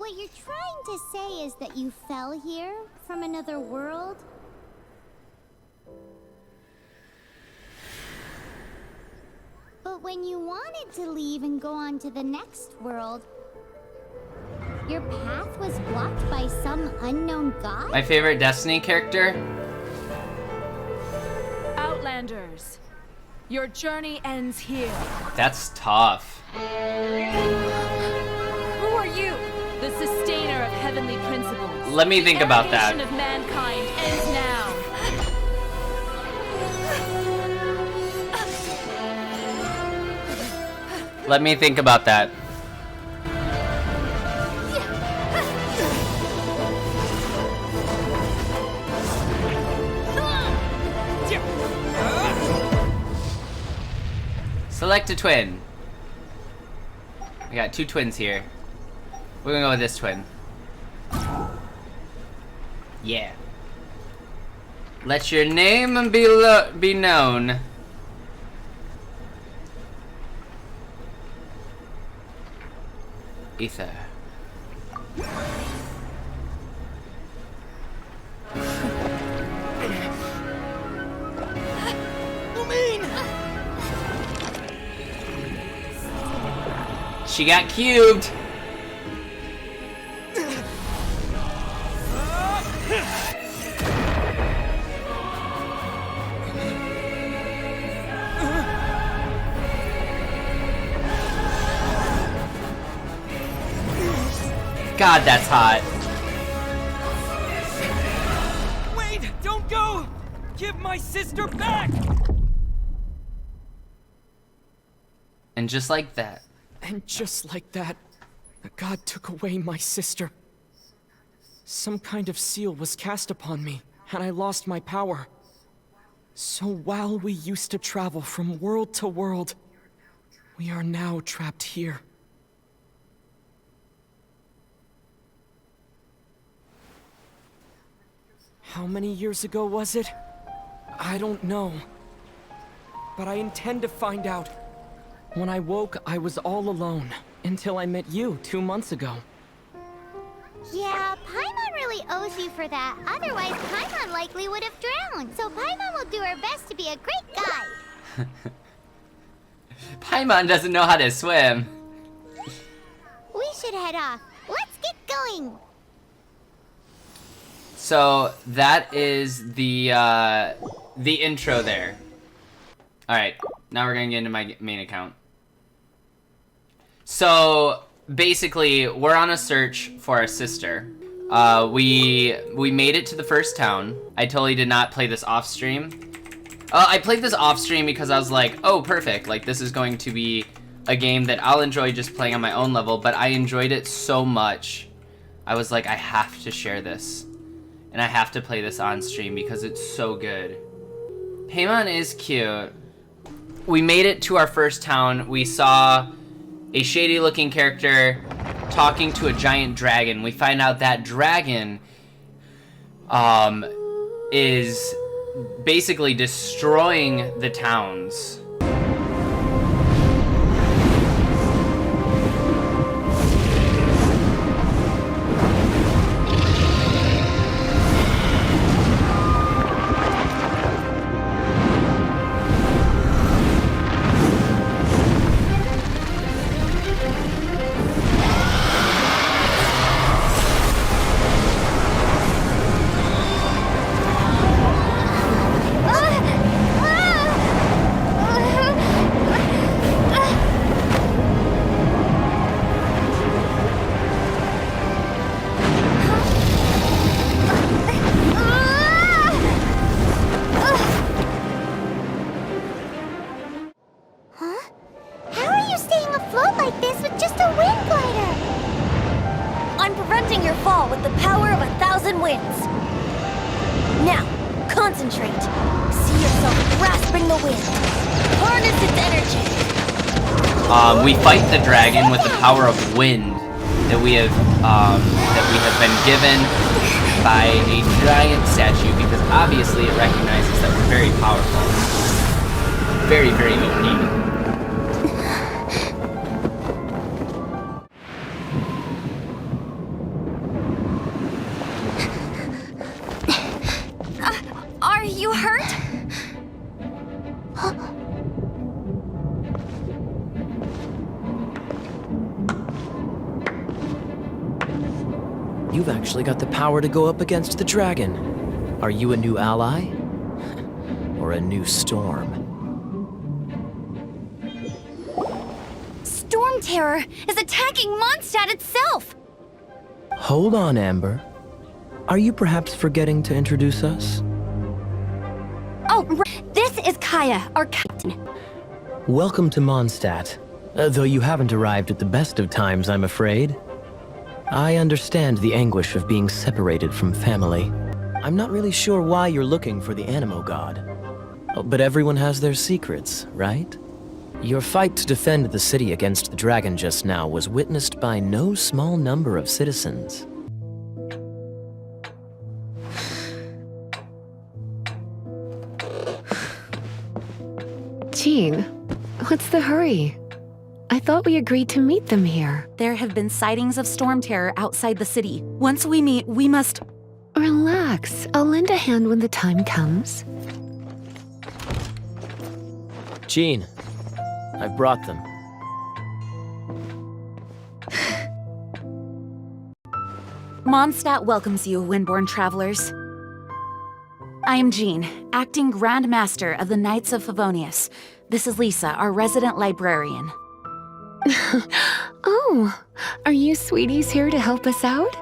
what you're trying to say is that you fell here from another world? But when you wanted to leave and go on to the next world, your path was blocked by some unknown god? My favorite Destiny character? Outlanders, your journey ends here. That's tough. Who are you? The sustainer of heavenly principles. Let me think about that. The elevation of mankind ends now. Let me think about that. Select a twin. We got two twins here. We're gonna go with this twin. Yeah. Let your name be known. Ether. She got cubed. God, that's hot. Wait, don't go! Give my sister back! And just like that. And just like that, the god took away my sister. Some kind of seal was cast upon me, and I lost my power. So while we used to travel from world to world, we are now trapped here. How many years ago was it? I don't know. But I intend to find out. When I woke, I was all alone, until I met you 2 months ago. Yeah, Paimon really owes you for that. Otherwise, Paimon likely would have drowned. So Paimon will do her best to be a great guide. Paimon doesn't know how to swim. We should head off. Let's get going. So that is the intro there. All right, now we're gonna get into my main account. So basically, we're on a search for our sister. We made it to the first town. I totally did not play this off stream. I played this off stream because I was like, oh, perfect. Like, this is going to be a game that I'll enjoy just playing on my own level, but I enjoyed it so much. I was like, I have to share this. And I have to play this on stream because it's so good. Paimon is cute. We made it to our first town. We saw a shady looking character talking to a giant dragon. We find out that dragon is basically destroying the towns. We fight the dragon with the power of wind that we have been given by a giant statue, because obviously it recognizes that we're very powerful. Very, very OP. You've actually got the power to go up against the dragon. Are you a new ally? Or a new storm? Storm Terror is attacking Mondstadt itself! Hold on, Amber. Are you perhaps forgetting to introduce us? Oh, this is Kaya, our captain. Welcome to Mondstadt. Though you haven't arrived at the best of times, I'm afraid. I understand the anguish of being separated from family. I'm not really sure why you're looking for the Animo God. But everyone has their secrets, right? Your fight to defend the city against the dragon just now was witnessed by no small number of citizens. Jean, what's the hurry? I thought we agreed to meet them here. There have been sightings of storm terror outside the city. Once we meet, we must... Relax. I'll lend a hand when the time comes. Jean, I've brought them. Mondstadt welcomes you, Windborn travelers. I am Jean, acting Grand Master of the Knights of Favonius. This is Lisa, our resident librarian. Oh, are you sweeties here to help us out?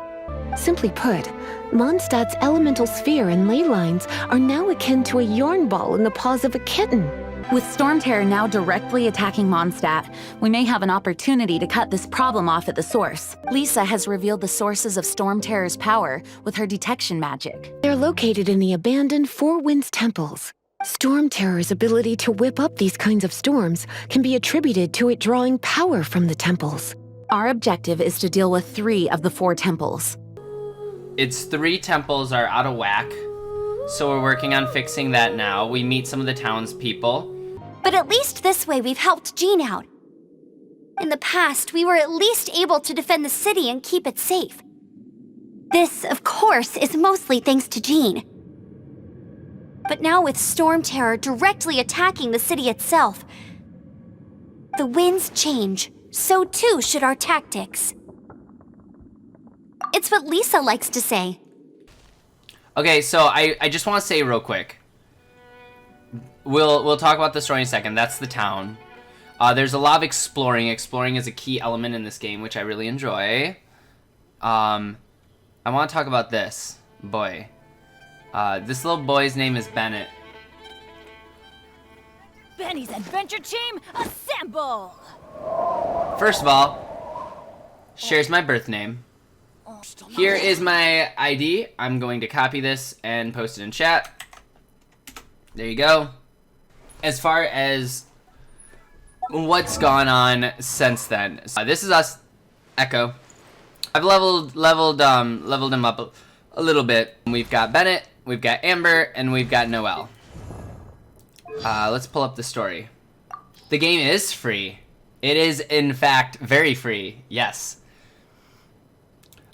Simply put, Mondstadt's elemental sphere and ley lines are now akin to a yarn ball in the paws of a kitten. With storm terror now directly attacking Mondstadt, we may have an opportunity to cut this problem off at the source. Lisa has revealed the sources of storm terror's power with her detection magic. They're located in the abandoned Four Winds temples. Storm Terror's ability to whip up these kinds of storms can be attributed to it drawing power from the temples. Our objective is to deal with 3 of the 4 temples. Its 3 temples are out of whack, so we're working on fixing that now. We meet some of the townspeople. But at least this way we've helped Jean out. In the past, we were at least able to defend the city and keep it safe. This, of course, is mostly thanks to Jean. But now with Storm Terror directly attacking the city itself, the winds change, so too should our tactics. It's what Lisa likes to say. Okay, so I just want to say real quick. We'll talk about the story in a second. That's the town. There's a lot of exploring. Exploring is a key element in this game, which I really enjoy. I want to talk about this boy. This little boy's name is Bennett. Benny's adventure team, assemble! First of all, shares my birth name. Here is my ID. I'm going to copy this and post it in chat. There you go. As far as what's gone on since then, this is us, Echo. I've leveled him up a little bit. We've got Bennett, we've got Amber, and we've got Noelle. Let's pull up the story. The game is free. It is, in fact, very free. Yes.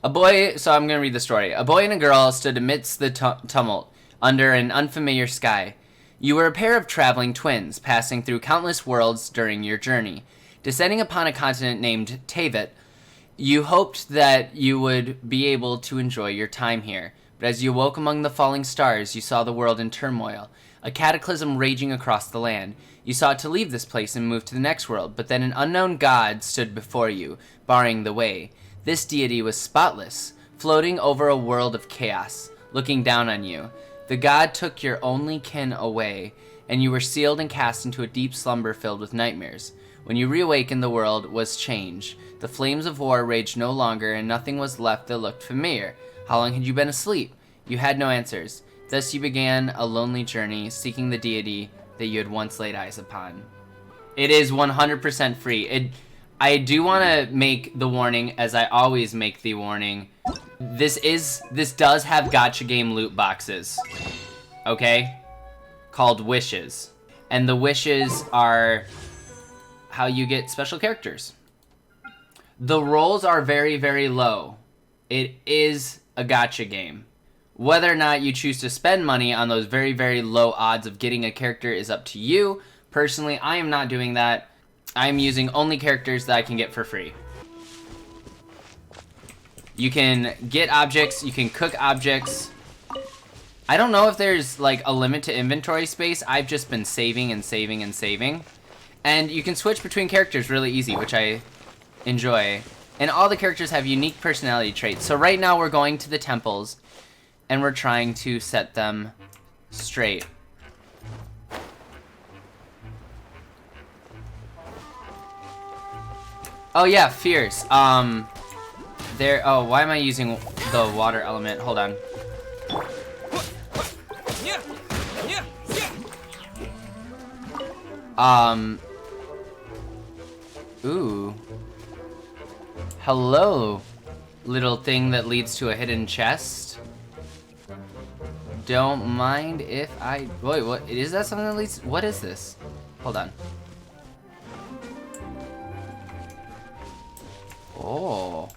So I'm going to read the story. A boy and a girl stood amidst the tumult under an unfamiliar sky. You were a pair of traveling twins, passing through countless worlds during your journey. Descending upon a continent named Teyvat, you hoped that you would be able to enjoy your time here. But as you awoke among the falling stars, you saw the world in turmoil, a cataclysm raging across the land. You sought to leave this place and move to the next world, but then an unknown god stood before you, barring the way. This deity was spotless, floating over a world of chaos, looking down on you. The god took your only kin away, and you were sealed and cast into a deep slumber filled with nightmares. When you reawakened, the world was changed. The flames of war raged no longer, and nothing was left that looked familiar. How long had you been asleep? You had no answers. Thus you began a lonely journey, seeking the deity that you had once laid eyes upon. It is 100% free. I do want to make the warning, as I always make the warning. This does have gacha game loot boxes, okay? Called wishes. And the wishes are how you get special characters. The rolls are very, very low. It is a gacha game. Whether or not you choose to spend money on those very, very low odds of getting a character is up to you. Personally, I am not doing that. I am using only characters that I can get for free. You can get objects, you can cook objects. I don't know if there's like a limit to inventory space. I've just been saving and saving and saving. And you can switch between characters really easy, which I enjoy. And all the characters have unique personality traits. So right now we're going to the temples and we're trying to set them straight. Oh yeah, fierce. There. Oh, why am I using the water element? Hold on. Ooh. Hello, little thing that leads to a hidden chest. Don't mind if I... Wait, what? Is that something that leads... What is this? Hold on. Oh.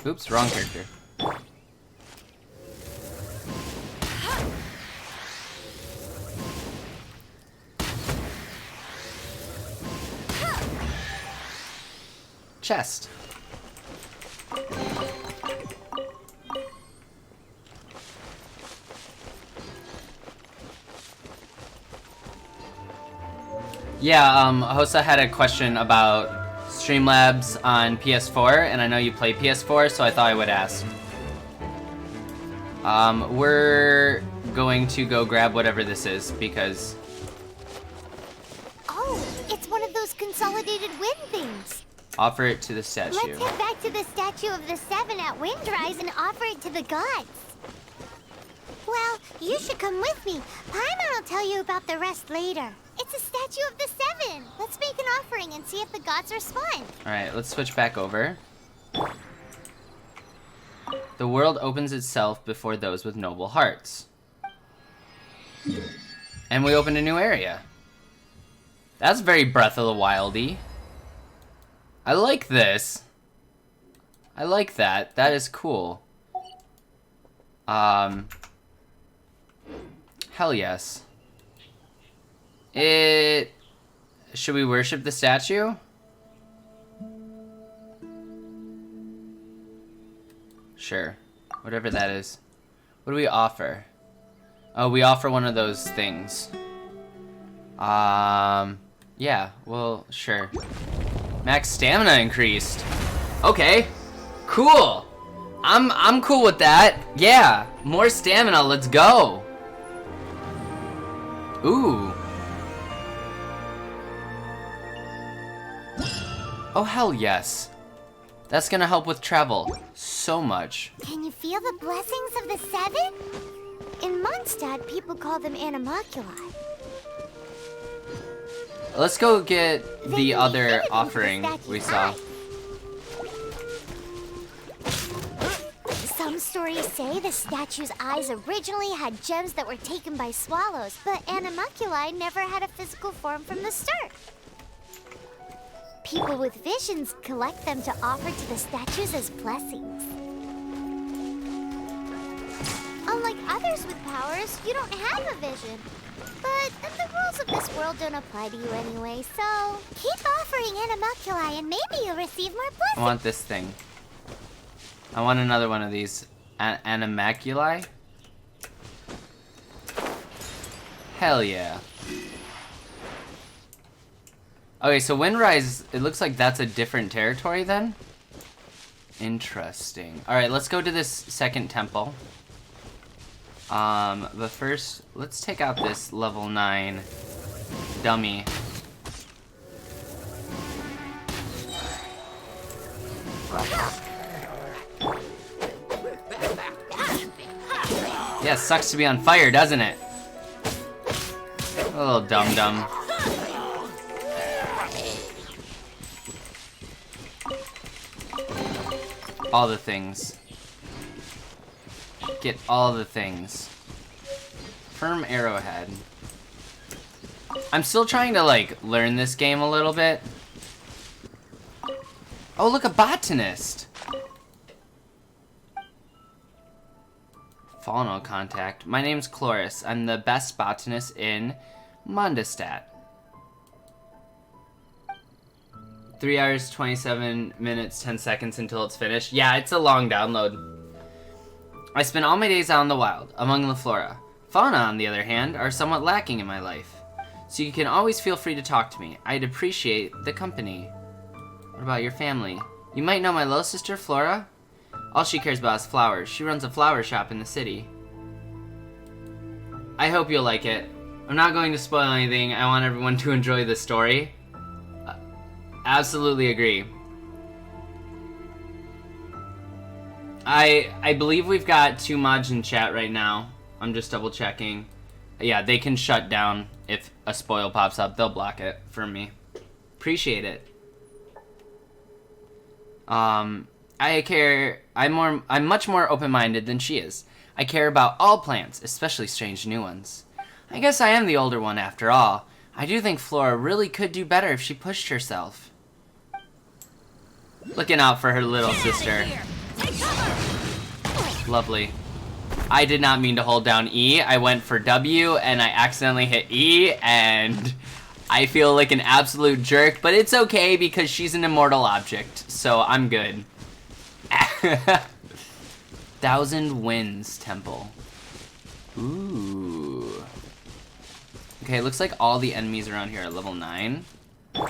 Oops, wrong character. Chest. Yeah, Hosa had a question about Streamlabs on PS4, and I know you play PS4, so I thought I would ask. We're going to go grab whatever this is, because... Oh, it's one of those consolidated wind things. Offer it to the statue. Let's head back to the statue of the Seven at Windrise and offer it to the gods. Well, you should come with me. Paimon will tell you about the rest later. It's a statue of the Seven. Let's make an offering and see if the gods respond. Alright, let's switch back over. The world opens itself before those with noble hearts. And we open a new area. That's very Breath of the Wild-y. I like this. I like that. That is cool. Hell yes. Should we worship the statue? Sure. Whatever that is. What do we offer? Oh, we offer one of those things. Yeah, well, sure. Max stamina increased. Okay. Cool. I'm cool with that. Yeah, more stamina, let's go. Ooh. Oh, hell yes. That's gonna help with travel so much. Can you feel the blessings of the Seven? In Mondstadt, people call them animalculi. Let's go get They the can be other hidden from the offering statue's we saw. eyes. Some stories say the statue's eyes originally had gems that were taken by swallows, but animalculi never had a physical form from the start. People with visions collect them to offer to the statues as blessings. Unlike others with powers, you don't have a vision. But the rules of this world don't apply to you anyway, so keep offering animalculi and maybe you'll receive more blessings. I want this thing. I want another one of these. Animalculi? Hell yeah. Okay, so Windrise, it looks like that's a different territory then? Interesting. Alright, let's go to this second temple. But first, let's take out this level 9 dummy. Yeah, sucks to be on fire, doesn't it? A little dum-dum. All the things. Get all the things. Firm arrowhead. I'm still trying to, like, learn this game a little bit. Oh, look, a botanist! Faunal contact. My name's Chloris. I'm the best botanist in Mondstadt. 3 hours, 27 minutes, 10 seconds until it's finished. Yeah, it's a long download. I spend all my days out in the wild, among the flora. Fauna, on the other hand, are somewhat lacking in my life. So you can always feel free to talk to me. I'd appreciate the company. What about your family? You might know my little sister, Flora? All she cares about is flowers. She runs a flower shop in the city. I hope you'll like it. I'm not going to spoil anything. I want everyone to enjoy the story. Absolutely agree. I believe we've got 2 mods in chat right now. I'm just double checking. Yeah, they can shut down if a spoil pops up. They'll block it for me. Appreciate it. I'm much more open-minded than she is. I care about all plants, especially strange new ones. I guess I am the older one after all. I do think Flora really could do better if she pushed herself. Looking out for her little sister. Lovely. I did not mean to hold down E. I went for W and I accidentally hit E and I feel like an absolute jerk, but it's okay because she's an immortal object, so I'm good. 1,000 Winds Temple. Ooh. Okay, it looks like all the enemies around here are level 9. No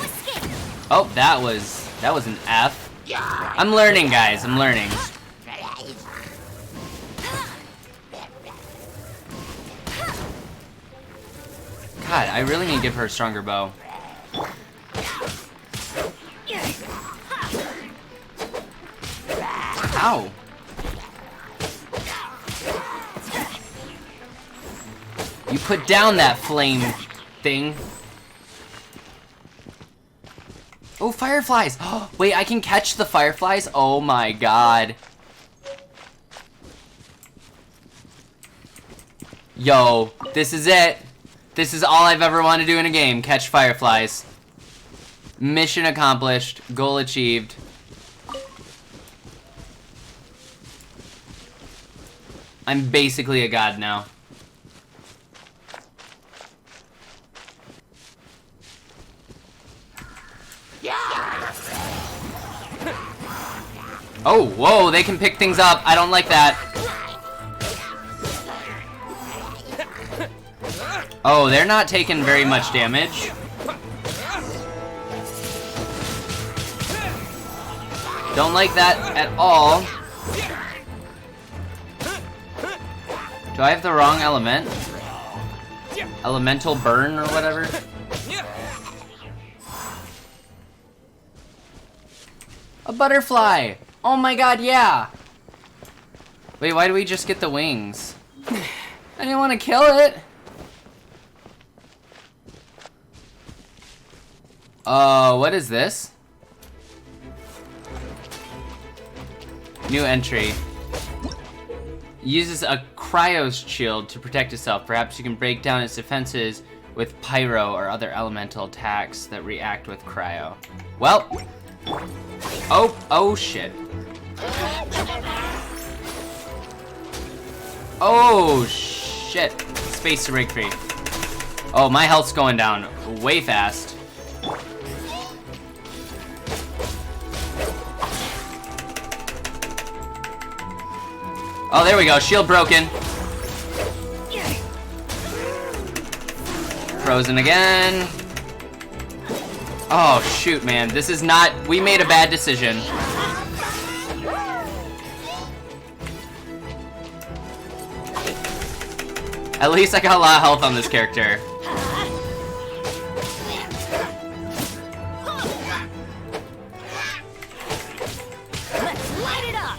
escape. Oh, that was an F. I'm learning, guys. I'm learning. God, I really need to give her a stronger bow. Ow. You put down that flame thing. Oh, fireflies! Wait, I can catch the fireflies? Oh my god. Yo, this is it. This is all I've ever wanted to do in a game. Catch fireflies. Mission accomplished. Goal achieved. I'm basically a god now. Oh, whoa, they can pick things up. I don't like that. Oh, they're not taking very much damage. Don't like that at all. Do I have the wrong element? Elemental burn or whatever? A butterfly! Oh my god, yeah! Wait, why do we just get the wings? I didn't want to kill it! What is this? New entry. Uses a cryo shield to protect itself. Perhaps you can break down its defenses with pyro or other elemental attacks that react with cryo. Well. Oh shit. Oh shit. Space to break free. Oh, my health's going down way fast. Oh, there we go. Shield broken. Frozen again. Oh, shoot, man. This is not... We made a bad decision. At least I got a lot of health on this character. Let's light it up.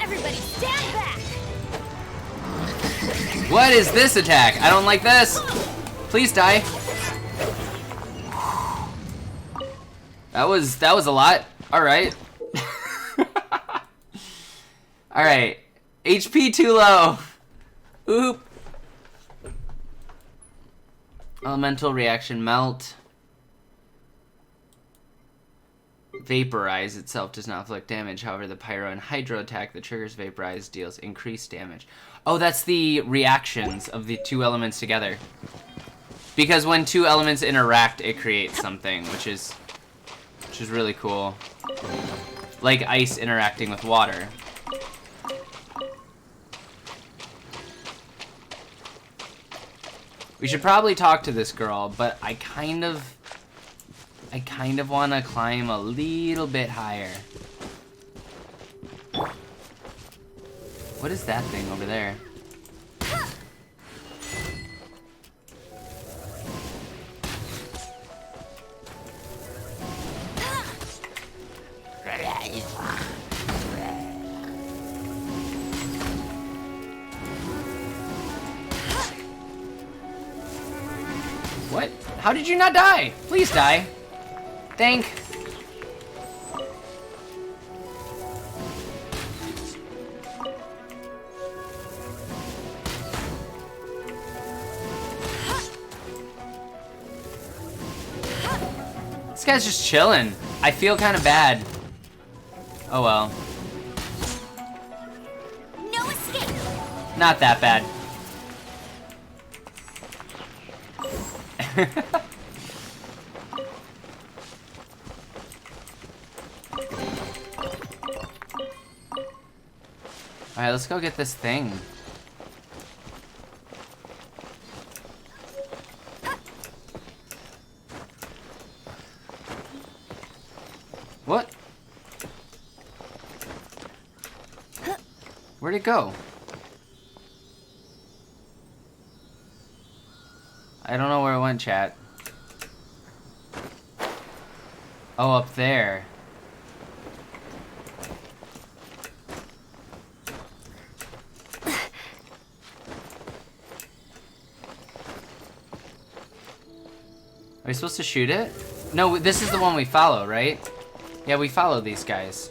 Everybody stand back. What is this attack? I don't like this. Please die. That was a lot. All right. All right. HP too low. Oop. Elemental reaction melt. Vaporize itself does not inflict damage. However, the pyro and hydro attack that triggers vaporize deals increased damage. Oh, that's the reactions of the two elements together. Because when two elements interact, it creates something, which is really cool. Like ice interacting with water. We should probably talk to this girl, but I kind of want to climb a little bit higher. What is that thing over there? What? How did you not die? Please die. Thank. This guy's just chilling. I feel kind of bad. Oh well. No escape. Not that bad. Alright, let's go get this thing. What? Where'd it go? I don't know where it went, chat. Oh, up there. Are we supposed to shoot it? No, this is the one we follow, right? Yeah, we follow these guys.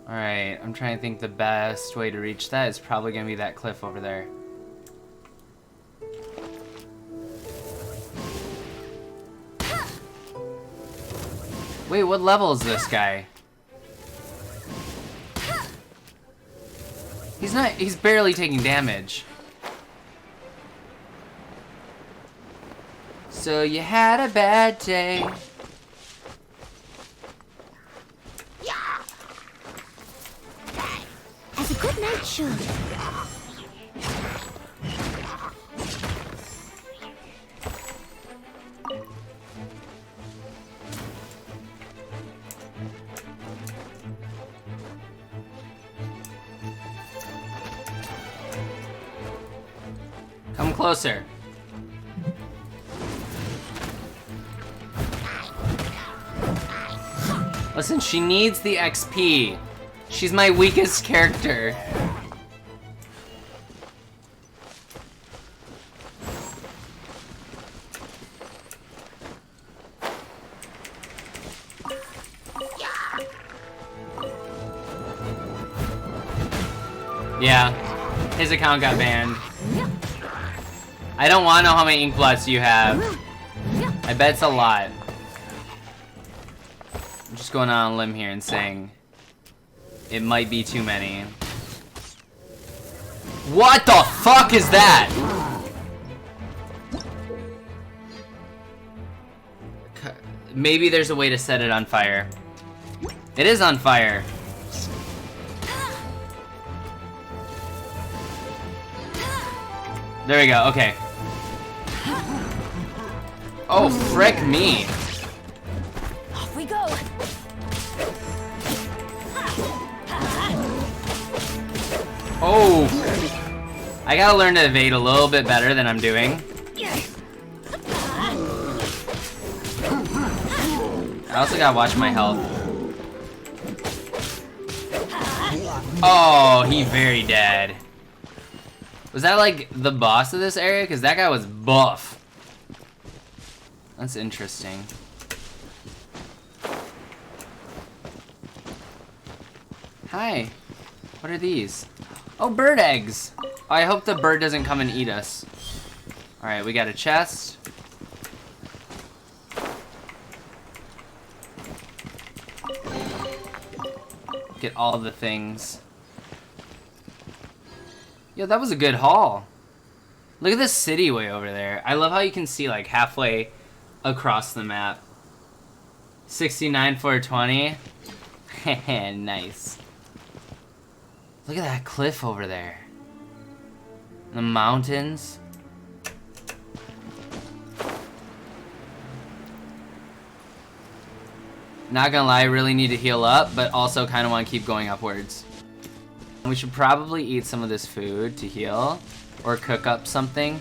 Alright, I'm trying to think the best way to reach that is probably gonna be that cliff over there. Wait, what level is this guy? He's barely taking damage. So you had a bad day. As a good night should. Come closer. Listen, she needs the XP. She's my weakest character. Yeah, his account got banned. I don't want to know how many ink blots you have. I bet it's a lot. I'm just going on a limb here and saying it might be too many. What the fuck is that? Maybe there's a way to set it on fire. It is on fire. There we go, okay. Oh, frick me. Off we go. Oh. I gotta learn to evade a little bit better than I'm doing. I also gotta watch my health. Oh, he very dead. Was that like the boss of this area? Because that guy was buff. That's interesting. Hi. What are these? Oh, bird eggs. Oh, I hope the bird doesn't come and eat us. Alright, we got a chest. Get all the things. Yo, that was a good haul. Look at this city way over there. I love how you can see like halfway across the map. 69 for 20. Nice. Look at that cliff over there. The mountains. Not gonna lie, I really need to heal up, but also kind of want to keep going upwards. We should probably eat some of this food to heal, or cook up something.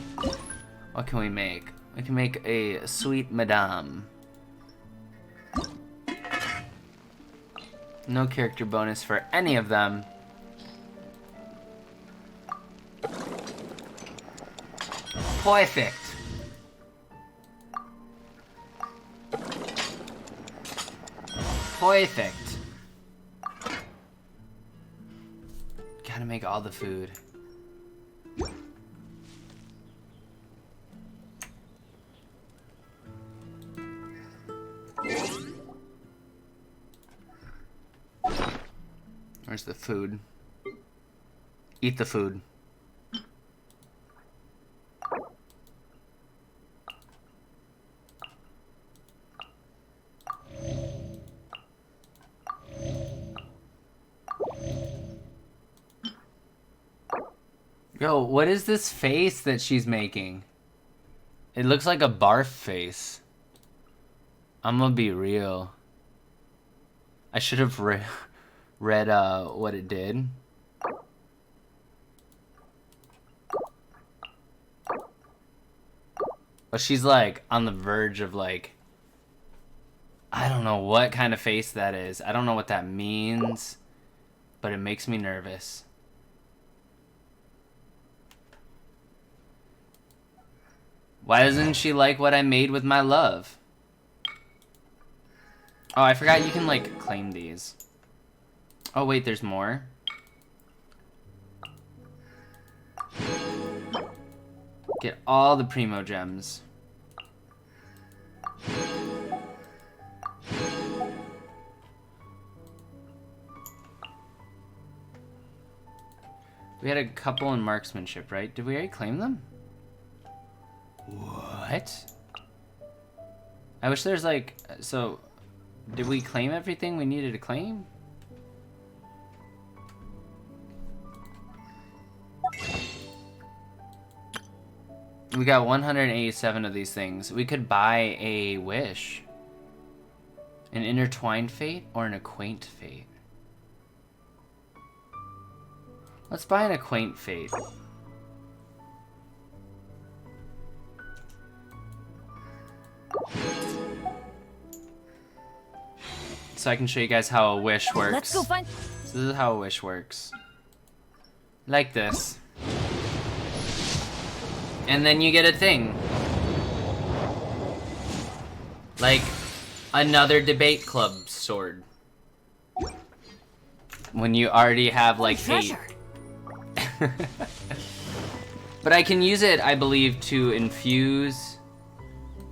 What can we make? We can make a sweet madame. No character bonus for any of them. Perfect. Perfect. Gotta make all the food. Where's the food? Eat the food. Yo, what is this face that she's making? It looks like a barf face. I'm gonna be real. I should have read what it did. But she's like on the verge of like, I don't know what kind of face that is. I don't know what that means, but it makes me nervous. Why doesn't she like what I made with my love? Oh, I forgot you can like claim these. Oh wait, there's more. Get all the primo gems. We had a couple in marksmanship, right? Did we already claim them? What? I wish there's like, so did we claim everything we needed to claim? We got 187 of these things. We could buy a wish. An intertwined fate or an acquaint fate? Let's buy an acquaint fate. So I can show you guys how a wish works. Let's go find. So this is how a wish works. Like this. And then you get a thing. Like another debate club sword. When you already have like 8. But I can use it, I believe, to infuse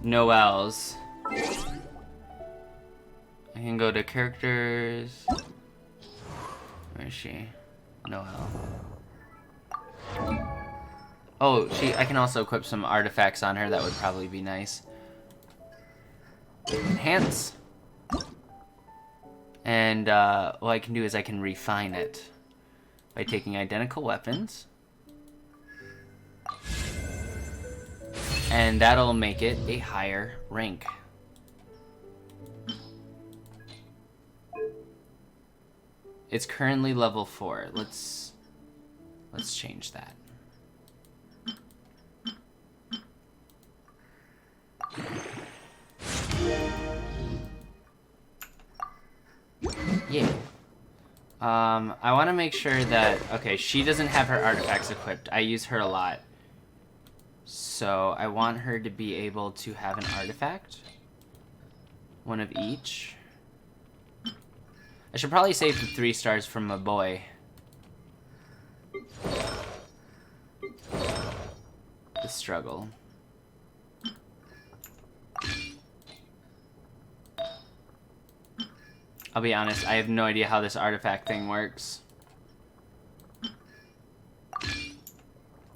Noelle's. I can go to characters. Where is she? Noelle. Oh, I can also equip some artifacts on her. That would probably be nice. Enhance. And what I can do is I can refine it by taking identical weapons. And that'll make it a higher rank. It's currently level 4. Let's change that. Yeah. I want to make sure that, okay, she doesn't have her artifacts equipped. I use her a lot. So I want her to be able to have an artifact. One of each. I should probably save the 3 stars from my boy. The struggle. I'll be honest, I have no idea how this artifact thing works.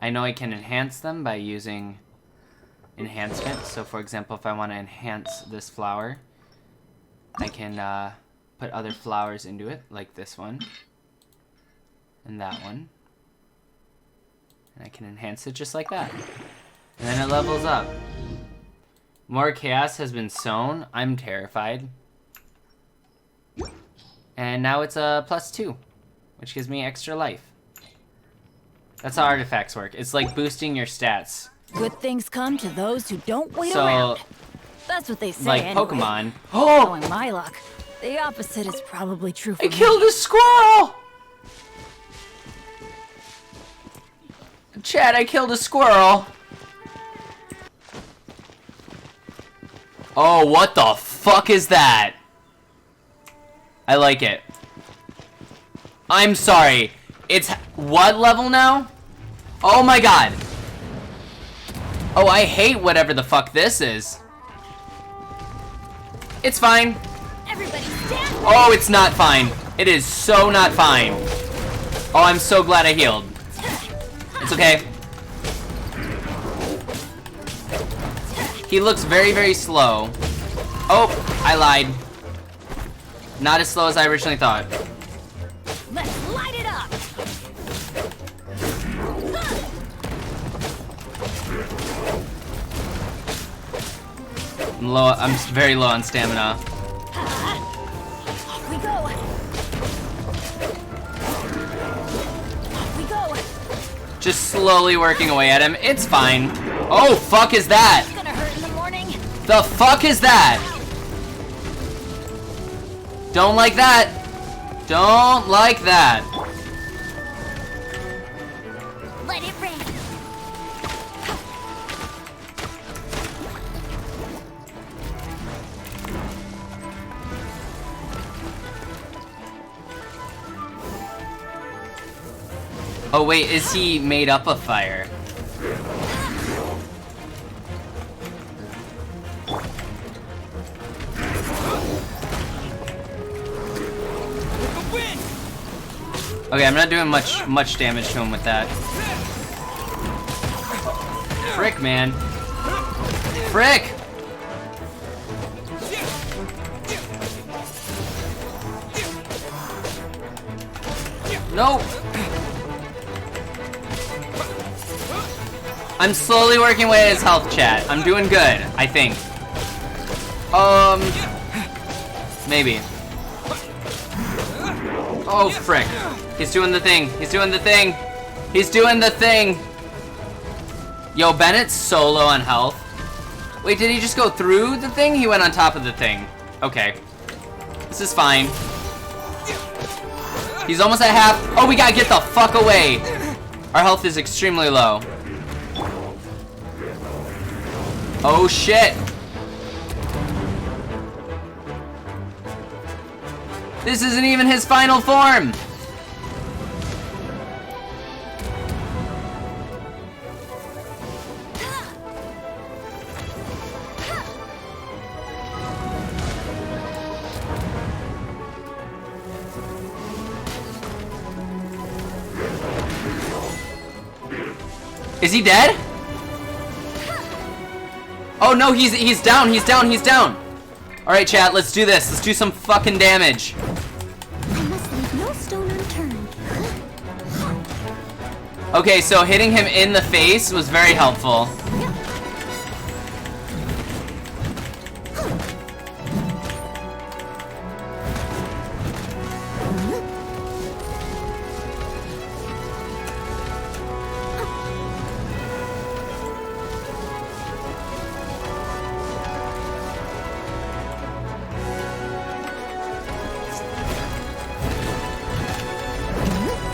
I know I can enhance them by using enhancement. So for example, if I want to enhance this flower, I can put other flowers into it, like this one and that one, and I can enhance it just like that, and then it levels up. More chaos has been sown. I'm terrified. And now it's a +2, which gives me extra life. That's how artifacts work. It's like boosting your stats. Good things come to those who don't wait So, around. That's what they say. like anyway. Pokemon. Knowing my luck, the opposite is probably true for I me. killed a squirrel! Chad, I killed a squirrel. Oh, what the fuck is that? I like it. I'm sorry. It's what level now? Oh my god. Oh, I hate whatever the fuck this is. It's fine. Everybody stand. Oh, it's not fine. It is so not fine. Oh, I'm so glad I healed. It's okay. He looks very, very slow. Oh, I lied. Not as slow as I originally thought. Let's light it up. I'm very low on stamina. Off we go. Off we go. Just slowly working away at him. It's fine. Oh, fuck is that? It's gonna hurt in the morning. The fuck is that? Don't like that. Don't like that. Let it rain. Oh wait, is he made up of fire? Okay, I'm not doing much damage to him with that. Frick, man. Frick! Nope. I'm slowly working away at his health, chat. I'm doing good, I think. Maybe. Oh, frick. He's doing the thing. He's doing the thing. He's doing the thing. Yo, Bennett's so low on health. Wait, did he just go through the thing? He went on top of the thing. Okay. This is fine. He's almost at half. Oh, we gotta get the fuck away. Our health is extremely low. Oh, shit. This isn't even his final form. Is he dead? Oh no, he's down, he's down, he's down. All right, chat, let's do this. Let's do some fucking damage. I must leave no stone unturned. Okay, so hitting him in the face was very helpful.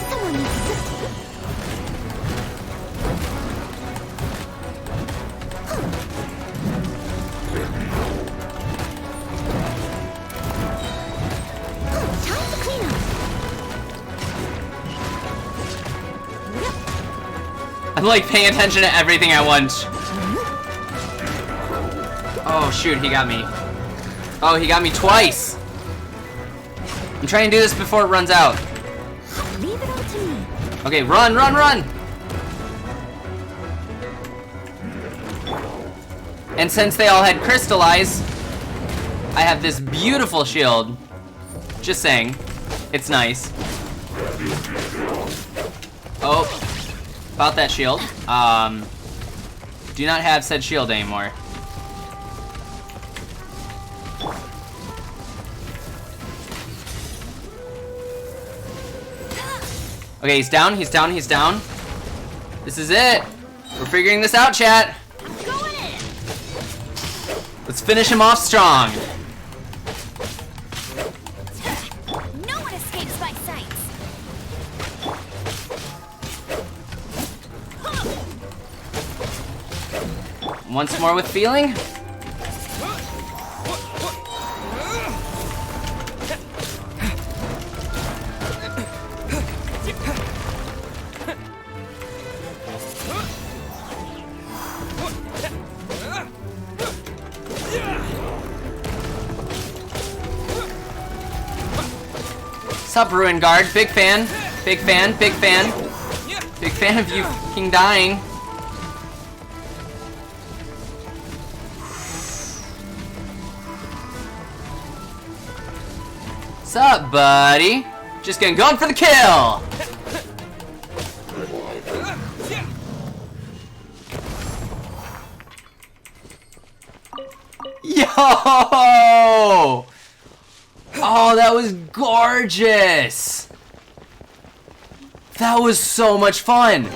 Someone needs assistance. Time to clean up. I'm like paying attention to everything at once. Oh shoot, he got me. Oh, he got me twice. I'm trying to do this before it runs out. Leave it up to me. Okay, run, run, run! And since they all had crystallized, I have this beautiful shield. Just saying. It's nice. Oh. About that shield. Do not have said shield anymore. Okay, he's down, he's down, he's down. This is it. We're figuring this out, chat. Let's finish him off strong. No one escapes my sights. Once more with feeling. Sup, Ruin Guard? Big fan. Big fan. Big fan. Big fan of you fucking dying. Sup, buddy? Just going for the kill. Yo! Oh, that was gorgeous! That was so much fun!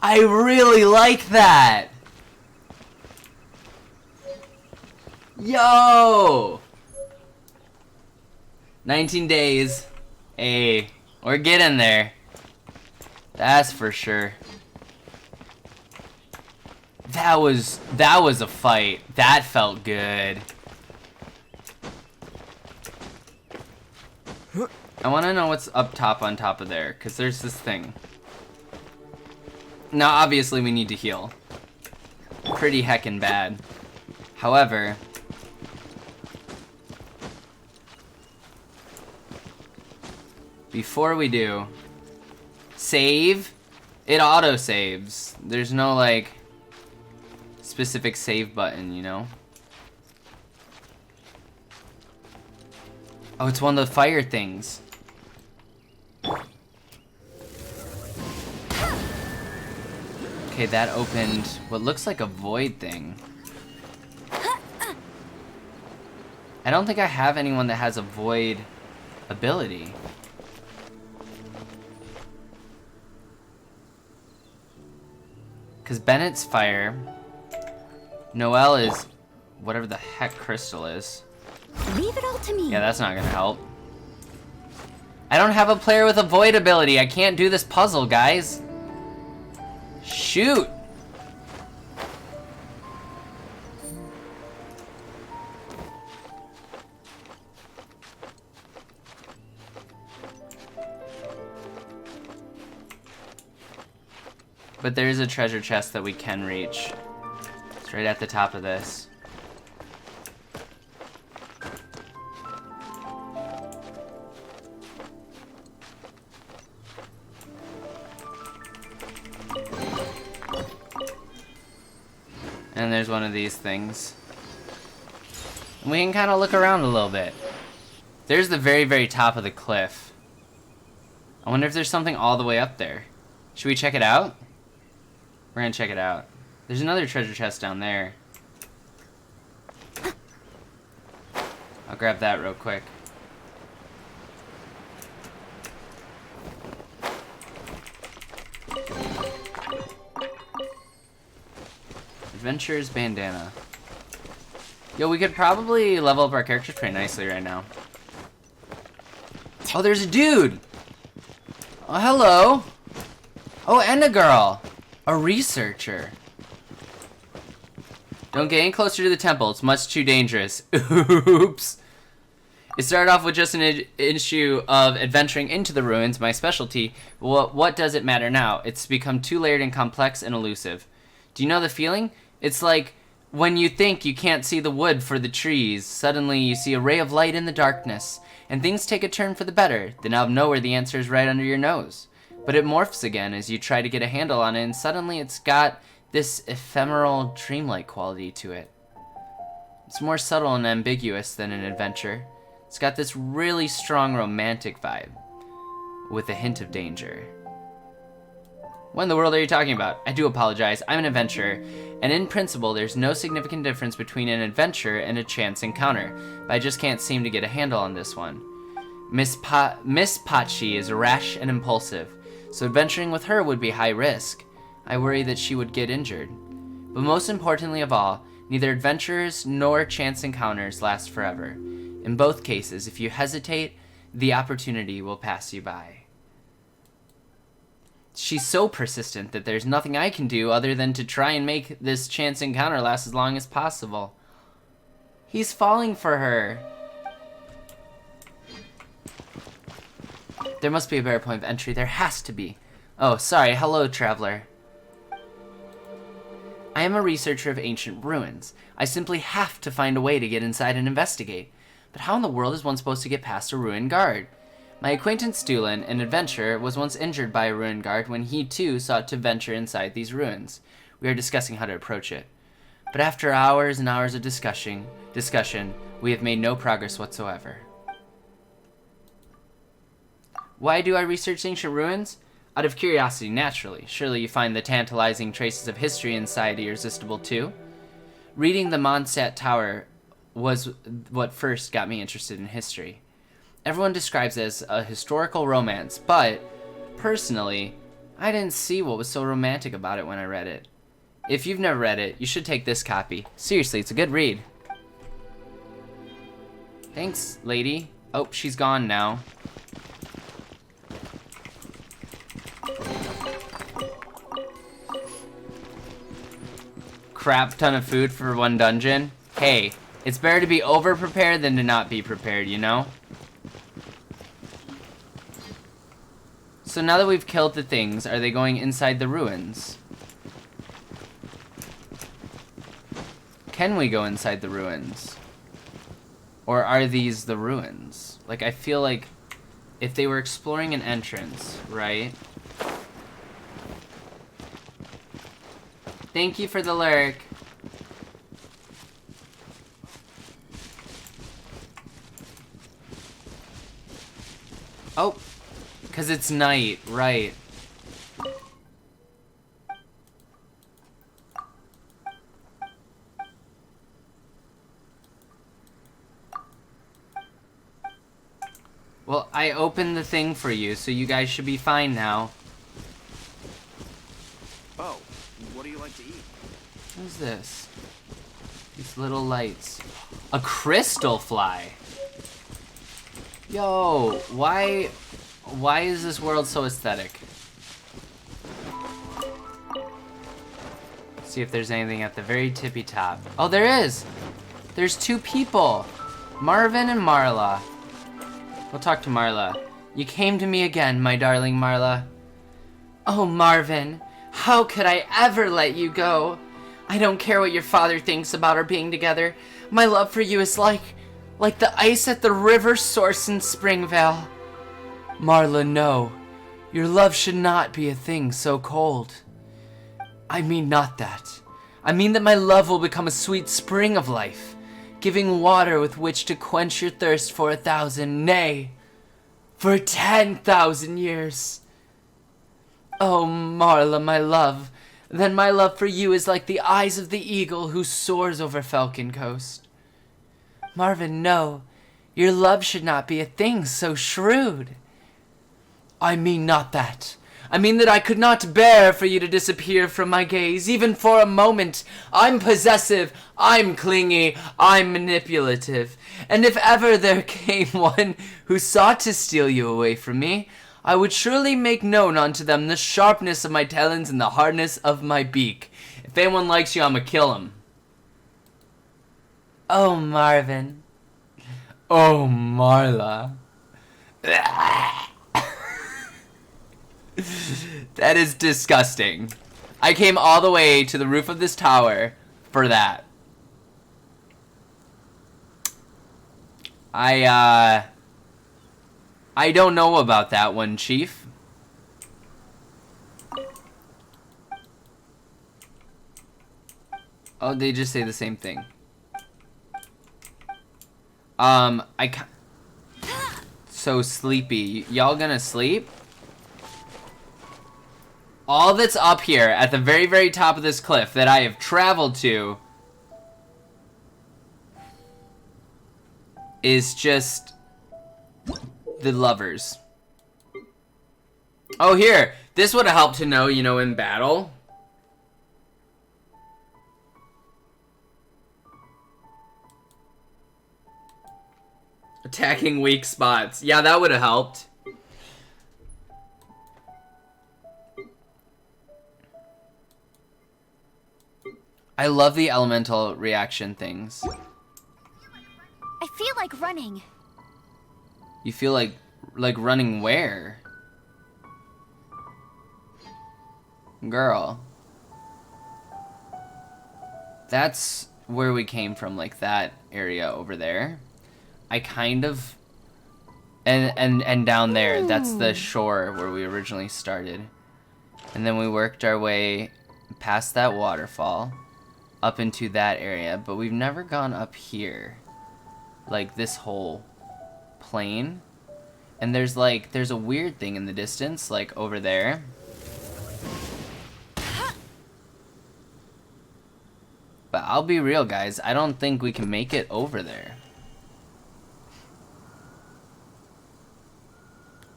I really like that! Yo! 19 days. Hey, we're getting there. That's for sure. That was a fight. That felt good. I want to know what's up top on top of there, because there's this thing. Now, obviously, we need to heal. Pretty heckin' bad. However, before we do, save. It auto-saves. There's no, like, specific save button, you know? Oh, it's one of the fire things. Okay, that opened what looks like a void thing. I don't think I have anyone that has a void ability. Because Bennett's fire. Noelle is whatever the heck Crystal is. Leave it all to me. Yeah, that's not gonna help. I don't have a player with a void ability. I can't do this puzzle, guys. Shoot. But there is a treasure chest that we can reach. It's right at the top of this. And there's one of these things. And we can kind of look around a little bit. There's the very, very top of the cliff. I wonder if there's something all the way up there. Should we check it out? We're gonna check it out. There's another treasure chest down there. I'll grab that real quick. Adventurer's bandana. Yo, we could probably level up our characters pretty nicely right now. Oh, there's a dude! Oh, hello! Oh, and a girl! A researcher. Don't get any closer to the temple. It's much too dangerous. Oops. It started off with just an issue of adventuring into the ruins, my specialty. What does it matter now? It's become too layered and complex and elusive. Do you know the feeling? It's like when you think you can't see the wood for the trees, suddenly you see a ray of light in the darkness, and things take a turn for the better. Then out of nowhere, the answer is right under your nose. But it morphs again as you try to get a handle on it, and suddenly it's got this ephemeral, dreamlike quality to it. It's more subtle and ambiguous than an adventure. It's got this really strong romantic vibe, with a hint of danger. What in the world are you talking about? I do apologize, I'm an adventurer, and in principle there's no significant difference between an adventure and a chance encounter, but I just can't seem to get a handle on this one. Miss Pachi is rash and impulsive, so adventuring with her would be high risk. I worry that she would get injured. But most importantly of all, neither adventures nor chance encounters last forever. In both cases, if you hesitate, the opportunity will pass you by. She's so persistent that there's nothing I can do other than to try and make this chance encounter last as long as possible. He's falling for her. There must be a better point of entry. There has to be. Oh, sorry. Hello, traveler. I am a researcher of ancient ruins. I simply have to find a way to get inside and investigate. But how in the world is one supposed to get past a ruined guard? My acquaintance Stuhlin, an adventurer, was once injured by a ruined guard when he too sought to venture inside these ruins. We are discussing how to approach it. But after hours and hours of discussion, we have made no progress whatsoever. Why do I research ancient ruins? Out of curiosity, naturally. Surely you find the tantalizing traces of history inside irresistible too? Reading the Mondstadt Tower was what first got me interested in history. Everyone describes it as a historical romance, but, personally, I didn't see what was so romantic about it when I read it. If you've never read it, you should take this copy. Seriously, it's a good read. Thanks, lady. Oh, she's gone now. Crap ton of food for one dungeon. Hey, it's better to be over-prepared than to not be prepared, you know? So now that we've killed the things, are they going inside the ruins? Can we go inside the ruins? Or are these the ruins? Like, I feel like if they were exploring an entrance, right? Thank you for the lurk. Oh, because it's night, right. Well, I opened the thing for you, so you guys should be fine now. Oh, what do you like to eat? What is this? These little lights. A crystal fly. Yo, why is this world so aesthetic? See if there's anything at the very tippy top. Oh, there is! There's two people! Marvin and Marla. We'll talk to Marla. You came to me again, my darling Marla. Oh, Marvin, how could I ever let you go? I don't care what your father thinks about our being together. My love for you is like the ice at the river source in Springvale. Marla, no. Your love should not be a thing so cold. I mean not that. I mean that my love will become a sweet spring of life, giving water with which to quench your thirst for 1,000, nay, for 10,000 years. Oh, Marla, my love, then my love for you is like the eyes of the eagle who soars over Falcon Coast. Marvin, no, your love should not be a thing so shrewd. I mean not that. I mean that I could not bear for you to disappear from my gaze, even for a moment. I'm possessive, I'm clingy, I'm manipulative. And if ever there came one who sought to steal you away from me, I would surely make known unto them the sharpness of my talons and the hardness of my beak. If anyone likes you, I'ma kill him. Oh, Marvin. Oh, Marla. That is disgusting. I came all the way to the roof of this tower for that. I don't know about that one, Chief. Oh, they just say the same thing. So sleepy. Y'all gonna sleep? All that's up here at the very, very top of this cliff that I have traveled to is just the lovers. Oh, here. This would have helped to know, you know, in battle. Attacking weak spots. Yeah, that would have helped. I love the elemental reaction things. I feel like running. You feel like running where? Girl. That's where we came from, like that area over there. I kind of... And down there, that's the shore where we originally started. And then we worked our way past that waterfall up into that area, but we've never gone up here. Like this whole plane. And there's a weird thing in the distance, like over there. But I'll be real, guys, I don't think we can make it over there.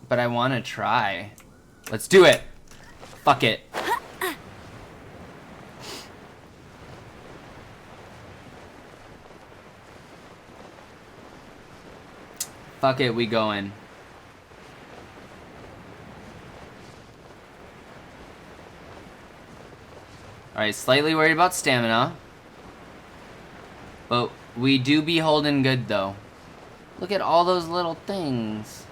But I want to try. Let's do it. Fuck it. Fuck it, we going. Alright, slightly worried about stamina. But we do be holding good, though. Look at all those little things.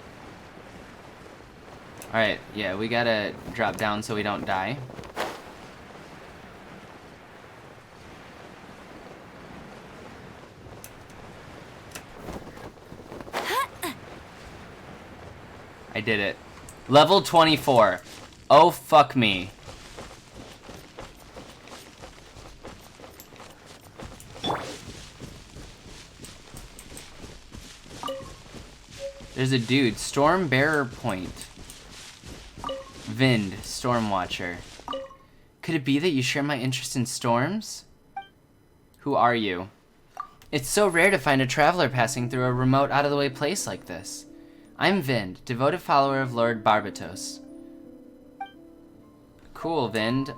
Alright, yeah, we gotta drop down so we don't die. I did it. Level 24. Oh, fuck me. There's a dude. Storm Bearer Point. Vind, Storm Watcher. Could it be that you share my interest in storms? Who are you? It's so rare to find a traveler passing through a remote, out-of-the-way place like this. I'm Vind, devoted follower of Lord Barbatos. Cool, Vind.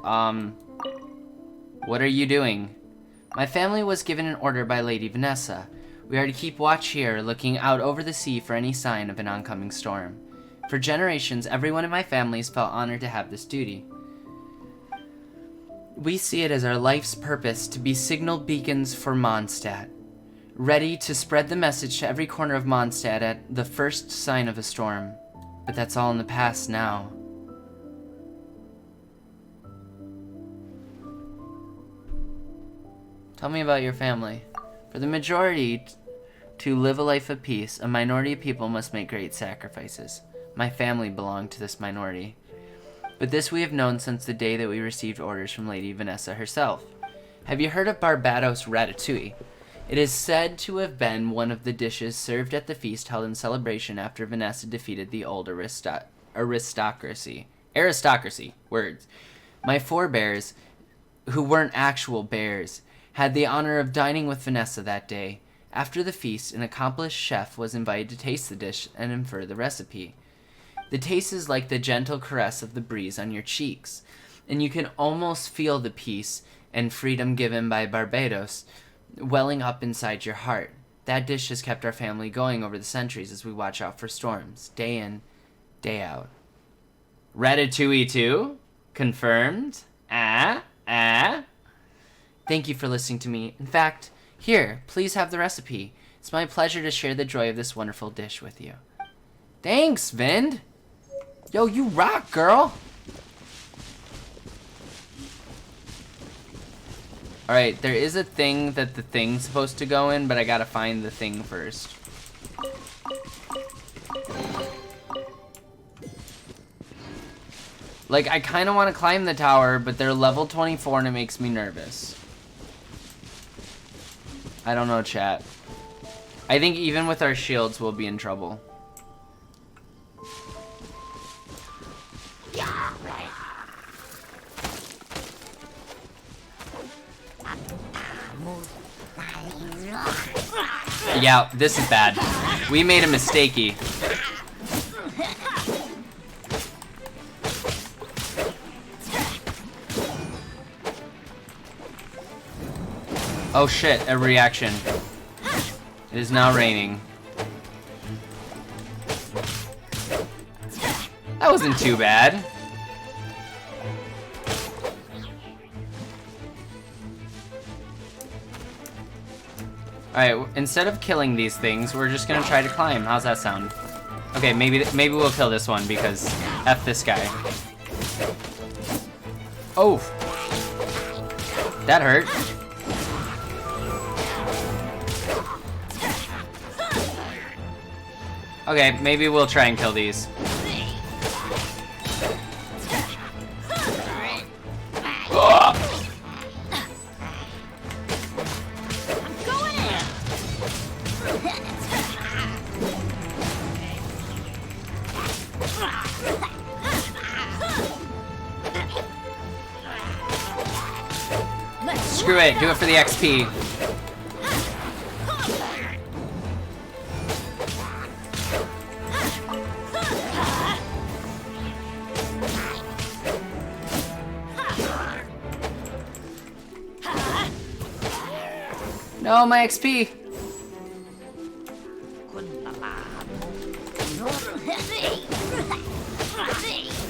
What are you doing? My family was given an order by Lady Vanessa. We are to keep watch here, looking out over the sea for any sign of an oncoming storm. For generations, everyone in my family has felt honored to have this duty. We see it as our life's purpose to be signal beacons for Mondstadt, ready to spread the message to every corner of Mondstadt at the first sign of a storm. But that's all in the past now. Tell me about your family. For the majority to live a life of peace, a minority of people must make great sacrifices. My family belonged to this minority. But this we have known since the day that we received orders from Lady Vanessa herself. Have you heard of Barbatos ratatouille? It is said to have been one of the dishes served at the feast held in celebration after Vanessa defeated the old aristocracy. Words. My forebears, who weren't actual bears, had the honor of dining with Vanessa that day. After the feast, an accomplished chef was invited to taste the dish and infer the recipe. The taste is like the gentle caress of the breeze on your cheeks, and you can almost feel the peace and freedom given by Barbados welling up inside your heart. That dish has kept our family going over the centuries as we watch out for storms, day in, day out. Ratatouille 2? Confirmed? Thank you for listening to me. In fact, here, please have the recipe. It's my pleasure to share the joy of this wonderful dish with you. Thanks, Vind. Yo, you rock, girl. Alright, there is a thing that the thing's supposed to go in, but I gotta find the thing first. Like, I kinda wanna climb the tower, but they're level 24 and it makes me nervous. I don't know, chat. I think even with our shields, we'll be in trouble. Yeah, this is bad. We made a mistakey. Oh shit, a reaction. It is now raining. That wasn't too bad. Alright, instead of killing these things, we're just gonna try to climb. How's that sound? Okay, maybe we'll kill this one because F this guy. Oh! That hurt. Okay, maybe we'll try and kill these. Ugh. Screw it, do it for the XP. No, my XP.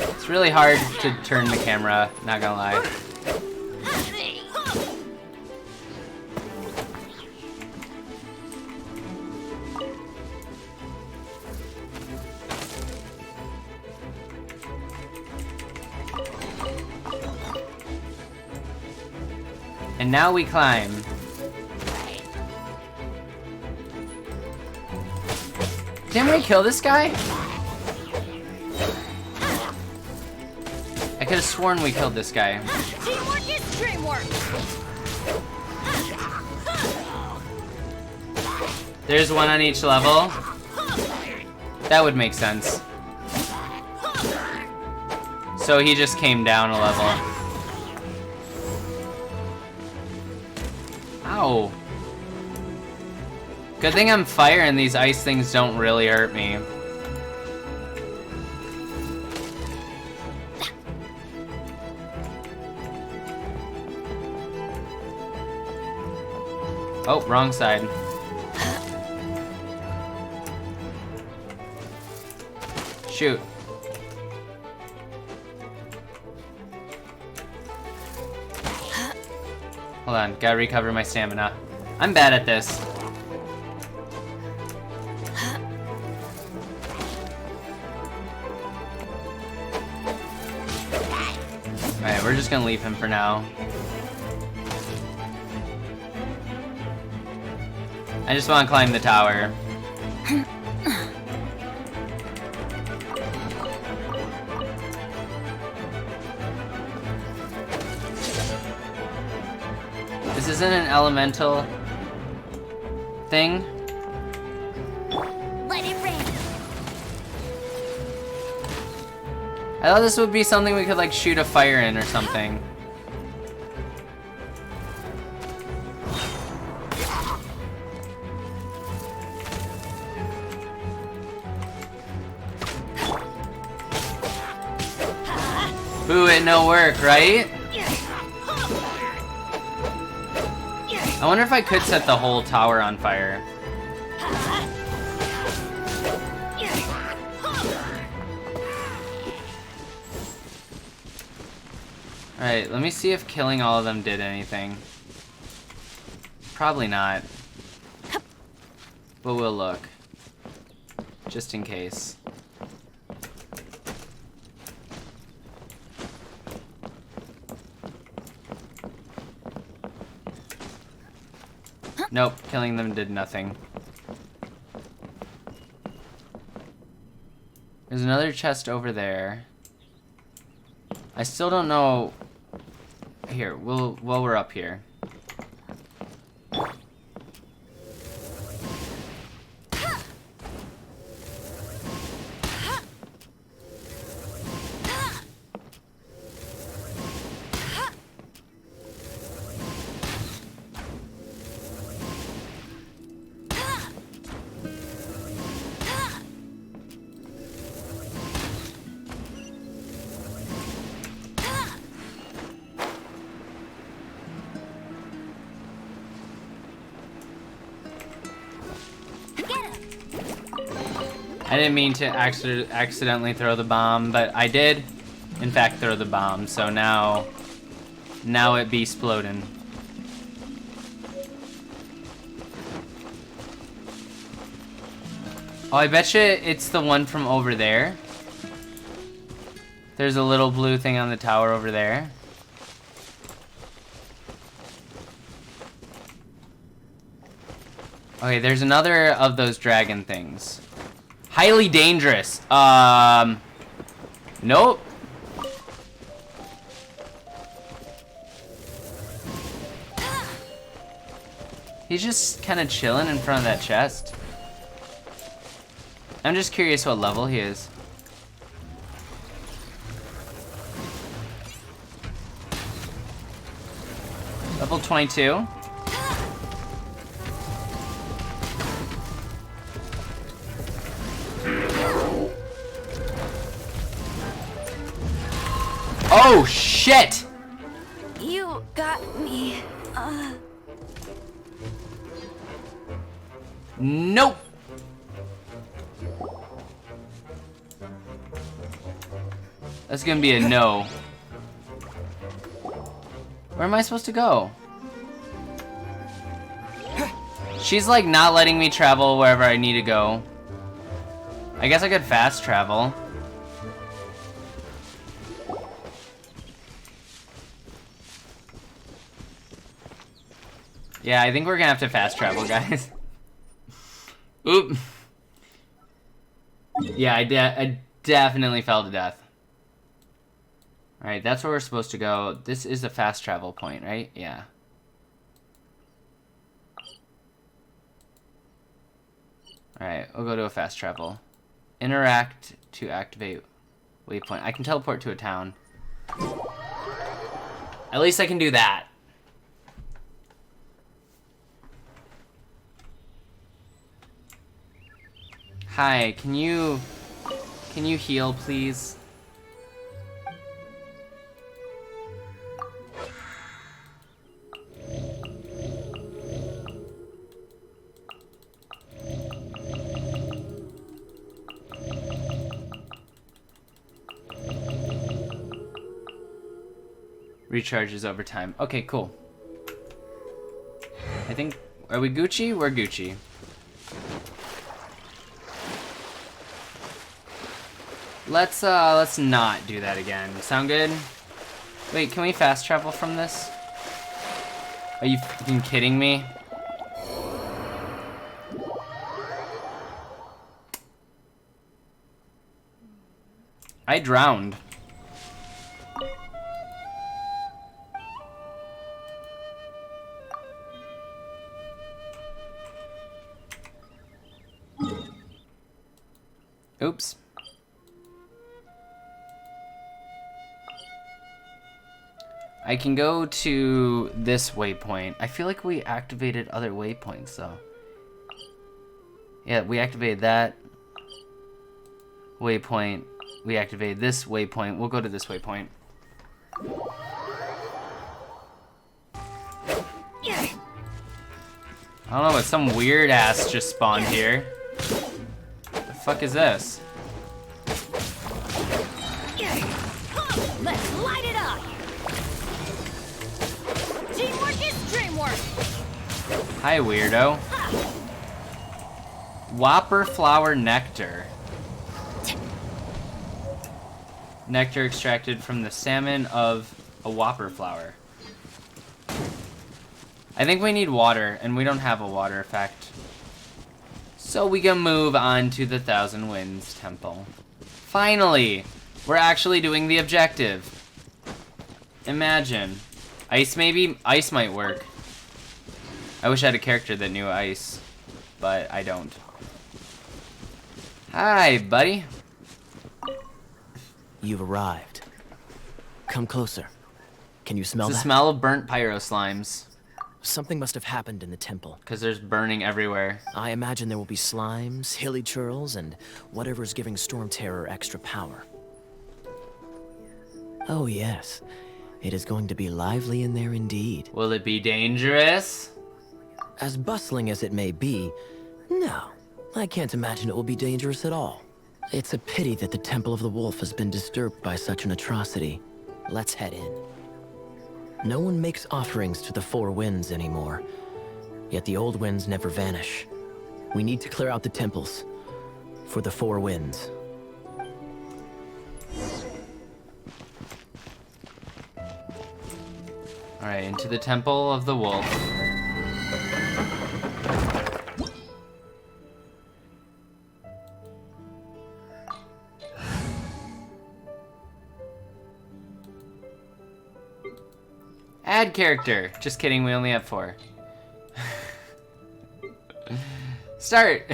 It's really hard to turn the camera, not gonna lie. And now we climb. Didn't we kill this guy? I could have sworn we killed this guy. Teamwork is dreamwork. There's one on each level. That would make sense. So he just came down a level. Ow. Good thing I'm fire and these ice things don't really hurt me. Oh, wrong side. Shoot. Hold on, gotta recover my stamina. I'm bad at this. Alright, we're just gonna leave him for now. I just want to climb the tower. This isn't an elemental thing. Let it rain. I thought this would be something we could like shoot a fire in or something. Boo, it no work, right? I wonder if I could set the whole tower on fire. Alright, let me see if killing all of them did anything. Probably not. But we'll look. Just in case. Nope, killing them did nothing. There's another chest over there. I still don't know. Here, while we're up here. I didn't mean to accidentally throw the bomb, but I did, in fact, throw the bomb. So now it be sploding. Oh, I bet you it's the one from over there. There's a little blue thing on the tower over there. Okay, there's another of those dragon things. Highly dangerous. Nope. He's just kind of chilling in front of that chest. I'm just curious what level he is. Level 22. Oh shit! You got me. Nope. That's gonna be a no. Where am I supposed to go? She's like not letting me travel wherever I need to go. I guess I could fast travel. Yeah, I think we're gonna have to fast travel, guys. Oop. Yeah, I definitely fell to death. Alright, that's where we're supposed to go. This is a fast travel point, right? Yeah. Alright, we'll go to a fast travel. Interact to activate waypoint. I can teleport to a town. At least I can do that. Hi, can you heal, please? Recharges over time. Okay, cool. I think, are we Gucci? We're Gucci. Let's not do that again. Sound good? Wait, can we fast travel from this? Are you fucking kidding me? I drowned. Oops. I can go to this waypoint. I feel like we activated other waypoints though. Yeah, we activated that waypoint. We activated this waypoint. We'll go to this waypoint. I don't know, but some weird ass just spawned here. The fuck is this? Let's light it up! Teamwork is dreamwork! Hi, weirdo. Whopper flower nectar. Nectar extracted from the salmon of a whopper flower. I think we need water, and we don't have a water effect. So we can move on to the Thousand Winds Temple. Finally! We're actually doing the objective. Imagine. Ice maybe? Ice might work. I wish I had a character that knew ice, but I don't. Hi, buddy. You've arrived. Come closer. Can you smell It's the that? smell of burnt pyro slimes. Something must have happened in the temple. Because there's burning everywhere. I imagine there will be slimes, hilly churls, and whatever's giving Storm Terror extra power. Oh yes, it is going to be lively in there indeed. Will it be dangerous? As bustling as it may be, no. I can't imagine it will be dangerous at all. It's a pity that the Temple of the Wolf has been disturbed by such an atrocity. Let's head in. No one makes offerings to the Four Winds anymore, yet the old winds never vanish. We need to clear out the temples for the Four Winds. Alright, into the Temple of the Wolf. Add character. Just kidding, we only have 4. Start!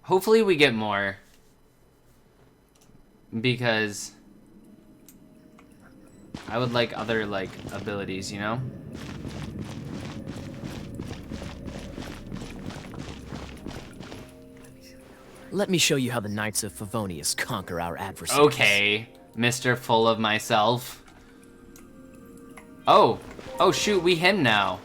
Hopefully we get more. Because I would like other, like, abilities, you know? Let me show you how the Knights of Favonius conquer our adversaries. Okay, Mr. Full of Myself. Oh. Oh, shoot, we him now.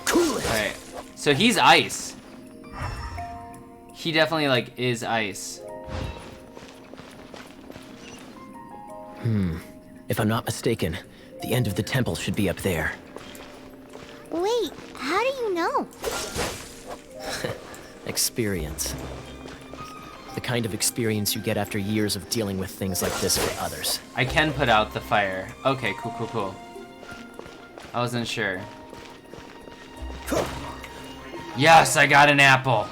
Cool it. Alright, so he's ice. He definitely, like, is ice. If I'm not mistaken, the end of the temple should be up there. Wait, how do you know? Experience. The kind of experience you get after years of dealing with things like this for others. I can put out the fire. Okay, cool, cool, cool. I wasn't sure. Yes, I got an apple.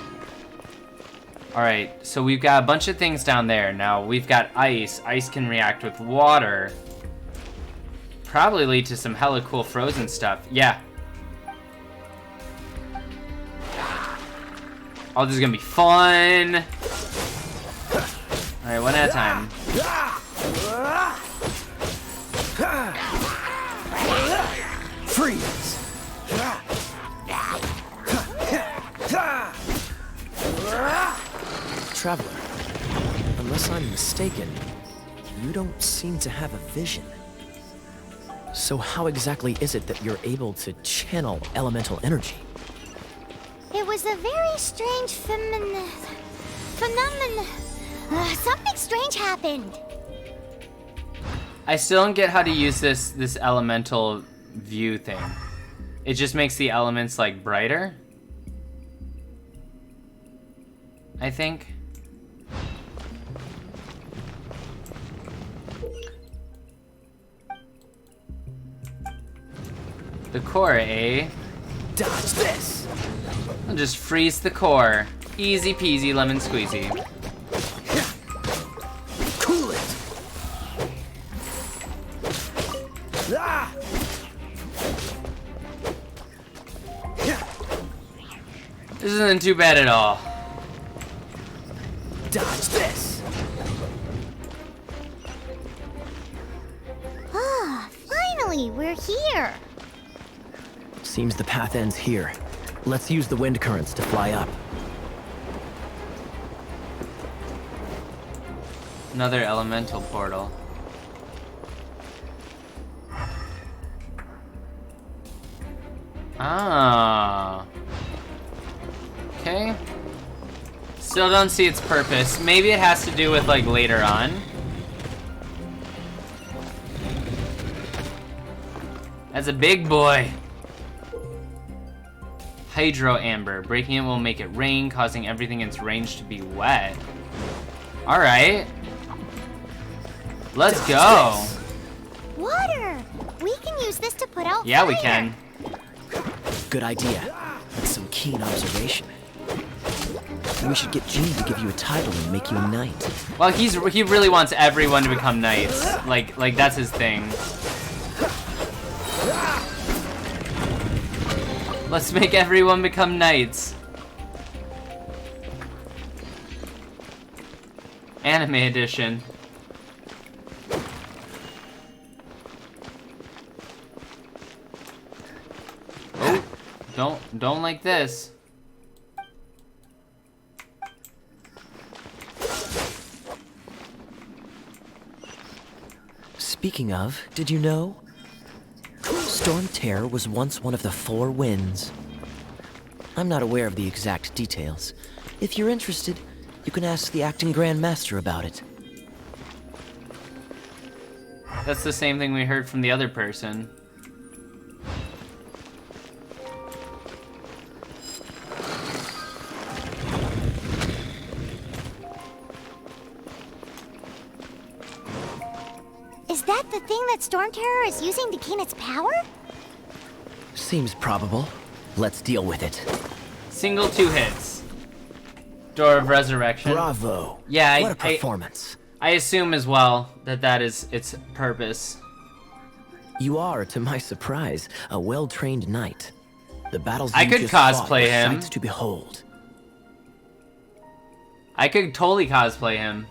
Alright, so we've got a bunch of things down there. Now, we've got ice. Ice can react with water. Probably lead to some hella cool frozen stuff. Yeah. Oh, this is gonna be fun. Alright, one at a time. Freeze! Traveler, unless I'm mistaken, you don't seem to have a vision. So how exactly is it that you're able to channel elemental energy? It was a very strange phenomenon. Something strange happened. I still don't get how to use this elemental view thing. It just makes the elements, like, brighter, I think. The core, eh? Dodge this! I'll just freeze the core. Easy peasy lemon squeezy. Cool it! Ah! This isn't too bad at all. Dodge this! Ah, finally, we're here. Seems the path ends here. Let's use the wind currents to fly up. Another elemental portal. Ah. Okay. Still don't see its purpose. Maybe it has to do with, like, later on. That's a big boy. Hydro Amber. Breaking it will make it rain, causing everything in its range to be wet. Alright. Let's go. Water. We can use this to put out Yeah, fire. we can. Good idea. That's some keen observation. We should get Jean to give you a title and make you a knight. Well, he really wants everyone to become knights. Like that's his thing. Let's make everyone become knights. Anime edition. Oh, don't like this. Speaking of, did you know? Storm Terror was once one of the 4 winds. I'm not aware of the exact details. If you're interested, you can ask the acting Grand Master about it. That's the same thing we heard from the other person. Is that the thing that Storm Terror is using to gain its power? Seems probable. Let's deal with it. Single 2 hits. Door of Resurrection. Bravo. Yeah, what a performance. I assume as well that that is its purpose. You are, to my surprise, a well-trained knight. The battles I you could just fought cosplay were him. sights to behold. I could totally cosplay him.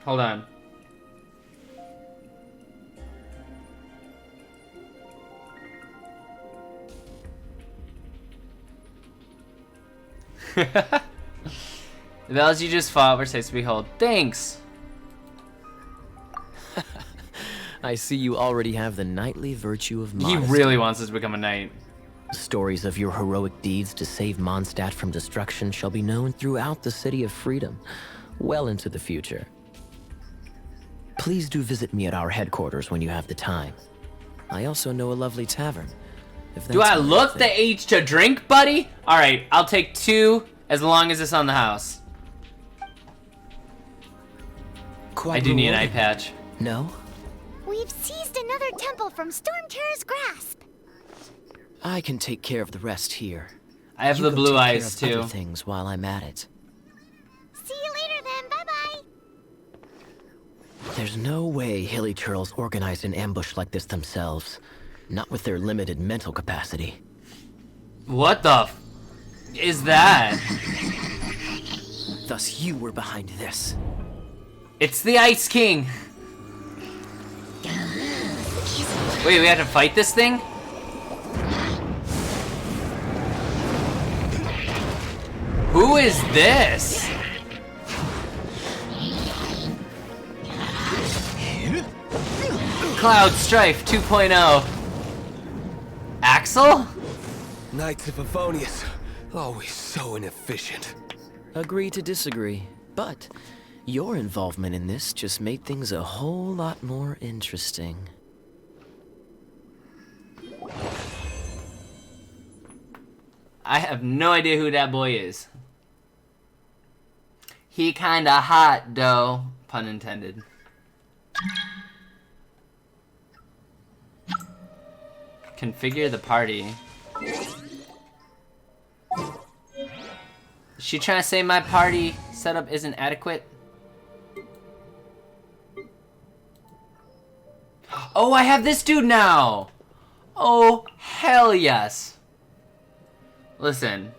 Hold on. The battles you just fought were sights to behold. Thanks! I see you already have the knightly virtue of modesty. He really wants us to become a knight. Stories of your heroic deeds to save Mondstadt from destruction shall be known throughout the City of Freedom, well into the future. Please do visit me at our headquarters when you have the time. I also know a lovely tavern. If Do that's I what you look think. the age to drink, buddy? Alright, I'll take 2 as long as it's on the house. Quite I do need an eye rewarding. patch. No? We've seized another temple from Storm Terror's grasp. I can take care of the rest here. I have You the go blue take care eyes of too. other things while I'm at it. See you later then, bye-bye. There's no way Hilly Churls organized an ambush like this themselves. Not with their limited mental capacity. What the f is that? Thus you were behind this. It's the Ice King. Wait, we have to fight this thing? Who is this? Cloud Strife 2.0. Axel? Knights of Favonius, always so inefficient. Agree to disagree, but your involvement in this just made things a whole lot more interesting. I have no idea who that boy is. He kinda hot, though. Pun intended. Configure the party. Is she trying to say my party setup isn't adequate? Oh, I have this dude now! Oh, hell yes. Listen,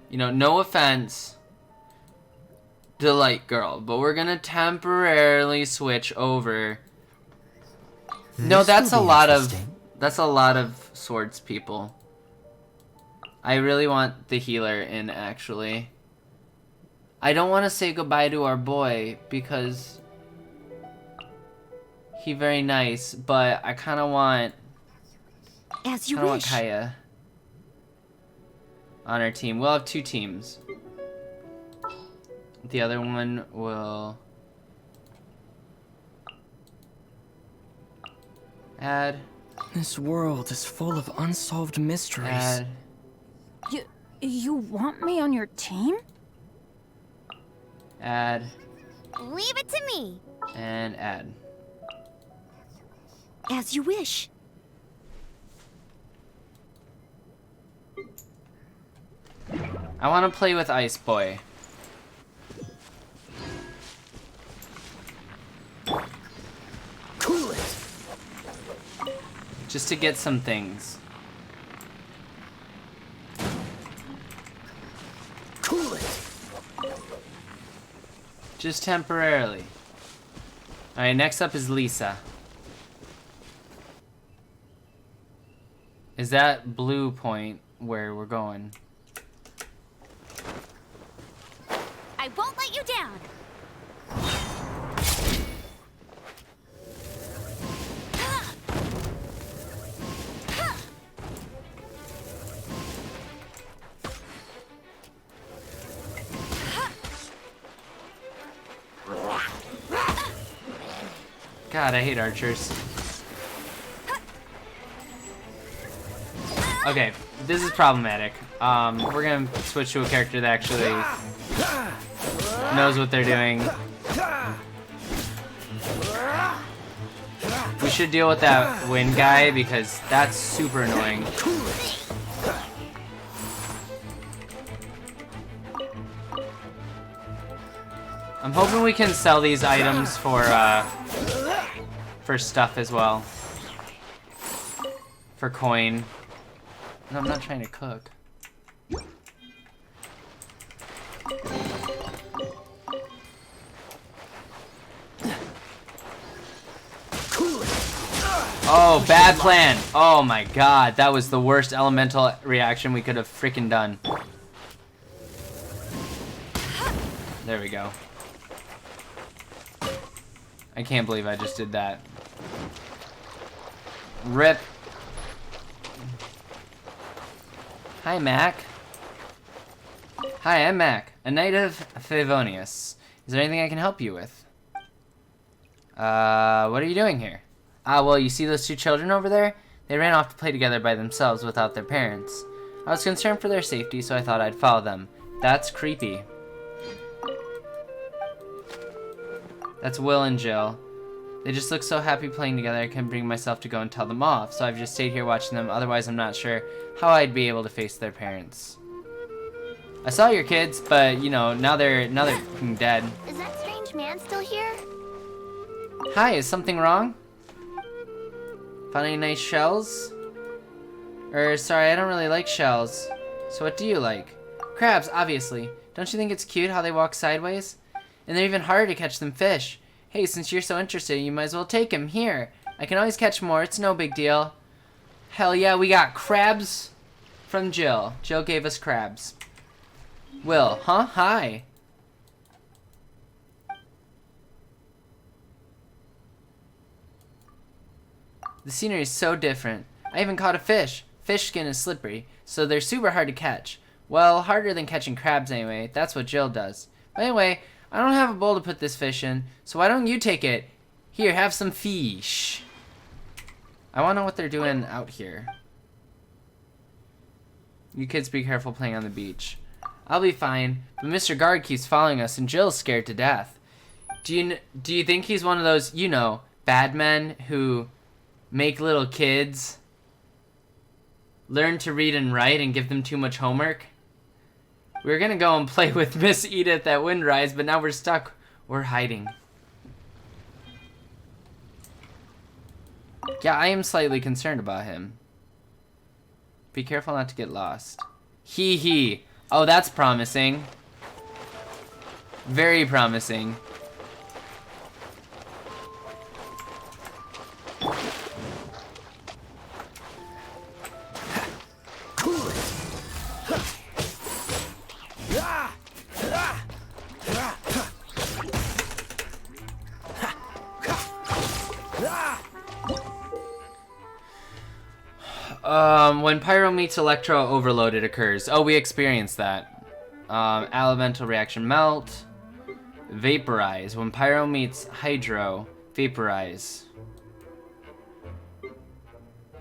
you know, no offense to Light Girl, but we're gonna temporarily switch over. No, that's a lot of swords people. I really want the healer in, actually. I don't want to say goodbye to our boy because he very nice, but I kind of want As you want wish. Kaya on our team. We'll have 2 teams. The other one will add. This world is full of unsolved mysteries. Add. You want me on your team? Add. Leave it to me. And add. As you wish. I want to play with Ice Boy. Cool it! Just to get some things. Cool it! Just temporarily. Alright, next up is Lisa. Is that blue point where we're going? I won't let you down. God, I hate archers. Okay, this is problematic. We're gonna switch to a character that actually knows what they're doing. We should deal with that wind guy because that's super annoying. I'm hoping we can sell these items for stuff as well. For coin. No, I'm not trying to cook. Oh, bad plan. Oh my god, that was the worst elemental reaction we could have freaking done. There we go. I can't believe I just did that. Rip. Hi, Mac. Hi, I'm Mac, a knight of Favonius. Is there anything I can help you with? What are you doing here? Ah, well, you see those two children over there? They ran off to play together by themselves without their parents. I was concerned for their safety, so I thought I'd follow them. That's creepy. That's Will and Jill. They just look so happy playing together, I couldn't bring myself to go and tell them off, so I've just stayed here watching them, otherwise I'm not sure how I'd be able to face their parents. I saw your kids, but, you know, now they're dead. Is that strange man still here? Hi, is something wrong? Found any nice shells? Sorry, I don't really like shells. So what do you like? Crabs, obviously. Don't you think it's cute how they walk sideways? And they're even harder to catch than fish. Hey, since you're so interested, you might as well take them. Here. I can always catch more. It's no big deal. Hell yeah, we got crabs from Jill. Jill gave us crabs. Will, huh? Hi. The scenery is so different. I even caught a fish. Fish skin is slippery, so they're super hard to catch. Well, harder than catching crabs anyway. That's what Jill does. But anyway, I don't have a bowl to put this fish in, so why don't you take it? Here, have some fish. I want to know what they're doing out here. You kids be careful playing on the beach. I'll be fine, but Mr. Guard keeps following us and Jill's scared to death. Do you think he's one of those, you know, bad men who make little kids learn to read and write and give them too much homework? We were gonna go and play with Miss Edith at Windrise, but now we're stuck. We're hiding. Yeah, I am slightly concerned about him. Be careful not to get lost. Hee hee. Oh, that's promising. Very promising. When Pyro meets Electro, overloaded occurs. Oh, we experienced that. Elemental reaction melt. Vaporize. When Pyro meets Hydro, vaporize.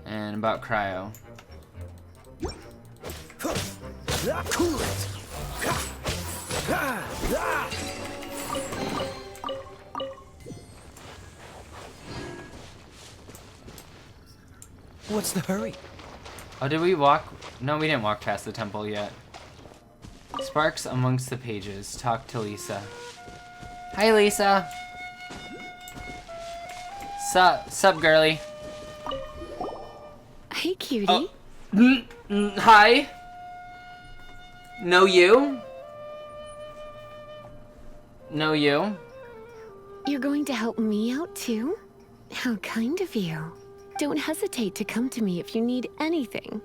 And about Cryo. What's the hurry? Oh, did we walk? No, we didn't walk past the temple yet. Sparks amongst the pages. Talk to Lisa. Hi, Lisa. Sup, girly. Hey, cutie. Hi. Know you? Know you? You're going to help me out too? How kind of you. Don't hesitate to come to me if you need anything.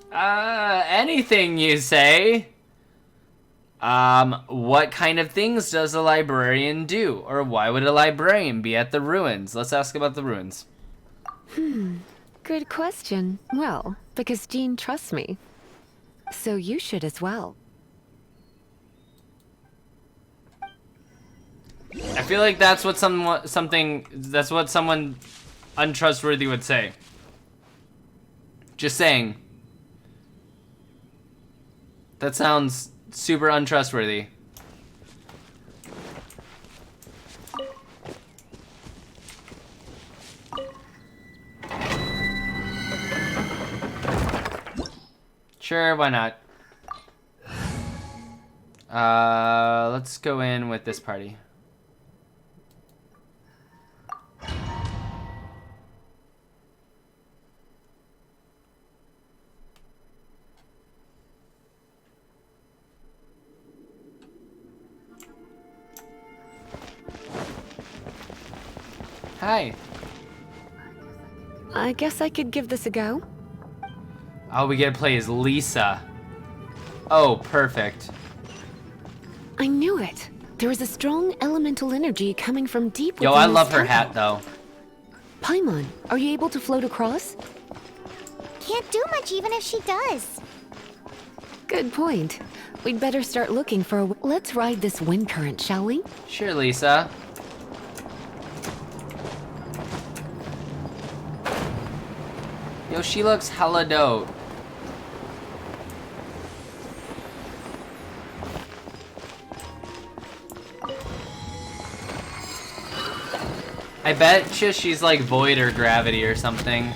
Anything you say? What kind of things does a librarian do? Or why would a librarian be at the ruins? Let's ask about the ruins. Good question. Well, because Jean trusts me. So you should as well. I feel like that's what that's what someone untrustworthy would say. Just saying. That sounds super untrustworthy. Sure, why not? Let's go in with this party. Hi. I guess I could give this a go. All we get to play is Lisa. Oh, perfect. I knew it. There was a strong elemental energy coming from deep Yo, within I this love her temple. hat though. Paimon, are you able to float across? Can't do much even if she does. Good point. We'd better start looking for a... Let's ride this wind current, shall we? Sure, Lisa. Yo, she looks hella dope. I bet she's like void or gravity or something.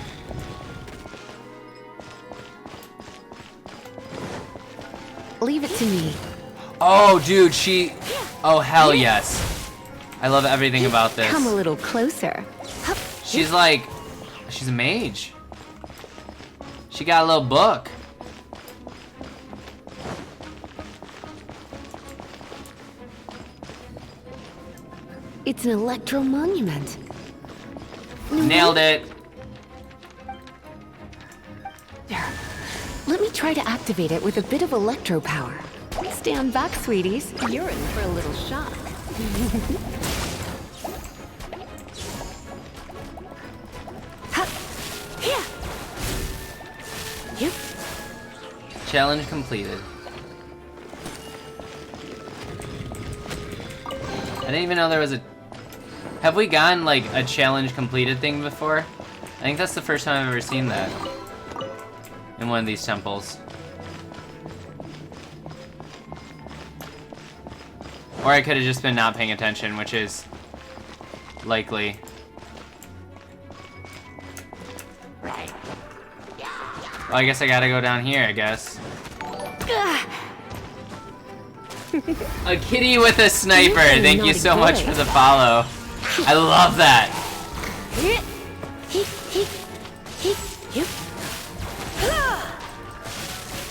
Leave it to me. Oh, dude, she... Oh, hell yes. I love everything about this. Come a little closer. Hup. She's like... She's a mage. She got a little book. It's an electro monument. Nailed it. There. Let me try to activate it with a bit of electro power. Stand back, sweeties. You're in for a little shock. Hup. Here. Yep. Challenge completed. I didn't even know there was a... Have we gotten like a challenge completed thing before? I think that's the first time I've ever seen that. In one of these temples. Or I could have just been not paying attention, which is likely. Well, I guess I gotta go down here, I guess. A kitty with a sniper. Thank you so much for the follow. I love that.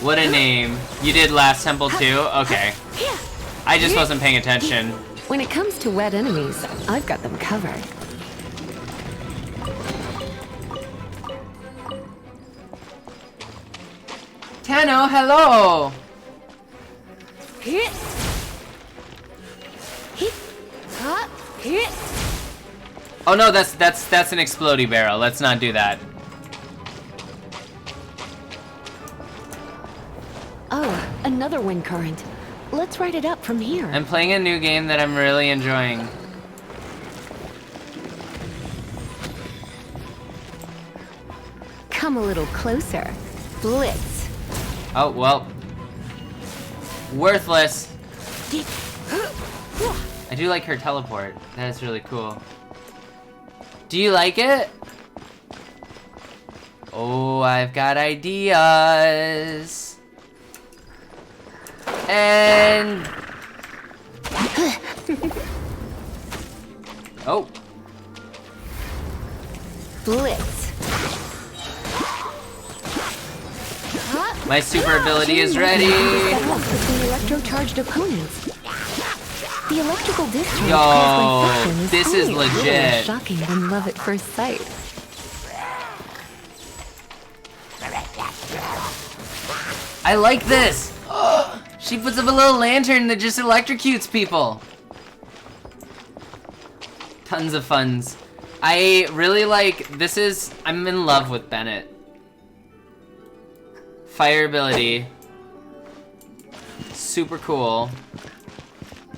What a name. You did last temple too? Okay. I just wasn't paying attention. When it comes to wet enemies, I've got them covered. Tano, hello. Oh no, that's an explodey barrel. Let's not do that. Oh, another wind current. Let's ride it up from here. I'm playing a new game that I'm really enjoying. Come a little closer. Blitz. Oh, well. Worthless. I do like her teleport. That is really cool. Do you like it? Oh, I've got ideas. And... Oh. Blitz. My super ability is ready. Between electro-charged opponents. The electrical discharge Yo, caused by friction this is always more legit. shocking than love at first sight. I like this. She puts up a little lantern that just electrocutes people. Tons of funs. I really like, I'm in love with Bennett. Fire ability. Super cool.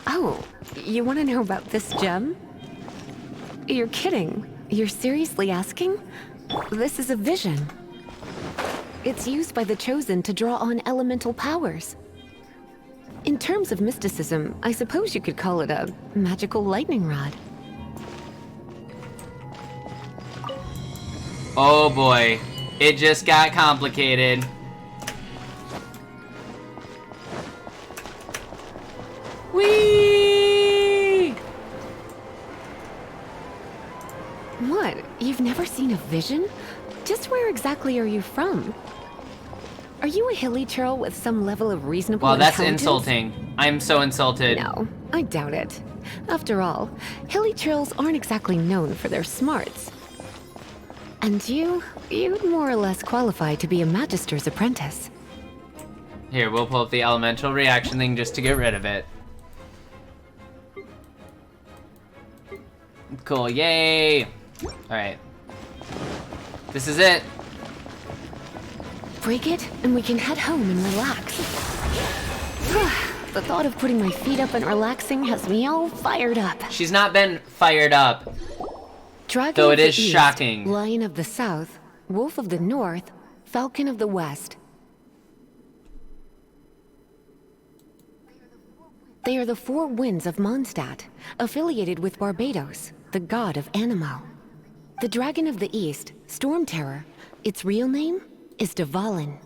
Oh, You want to know about this gem? You're kidding. You're seriously asking? This is a vision. It's used by the Chosen to draw on elemental powers. In terms of mysticism, I suppose you could call it a magical lightning rod. Oh boy, it just got complicated. Whee! What? You've never seen a vision? Just where exactly are you from? Are you a hilly churl with some level of reasonable Well, that's intelligence? insulting. I'm so insulted. No, I doubt it. After all, hilly churls aren't exactly known for their smarts. And you'd more or less qualify to be a magister's apprentice. Here, we'll pull up the elemental reaction thing just to get rid of it. Cool, yay! Alright. This is it. Break it, and we can head home and relax. The thought of putting my feet up and relaxing has me all fired up. She's not been fired up. Dragon Though of it the is East, shocking. Lion of the South, Wolf of the North, Falcon of the West. They are the four winds of Mondstadt, affiliated with Barbados, the god of Anemo. The Dragon of the East, Storm Terror, its real name is Dvalin.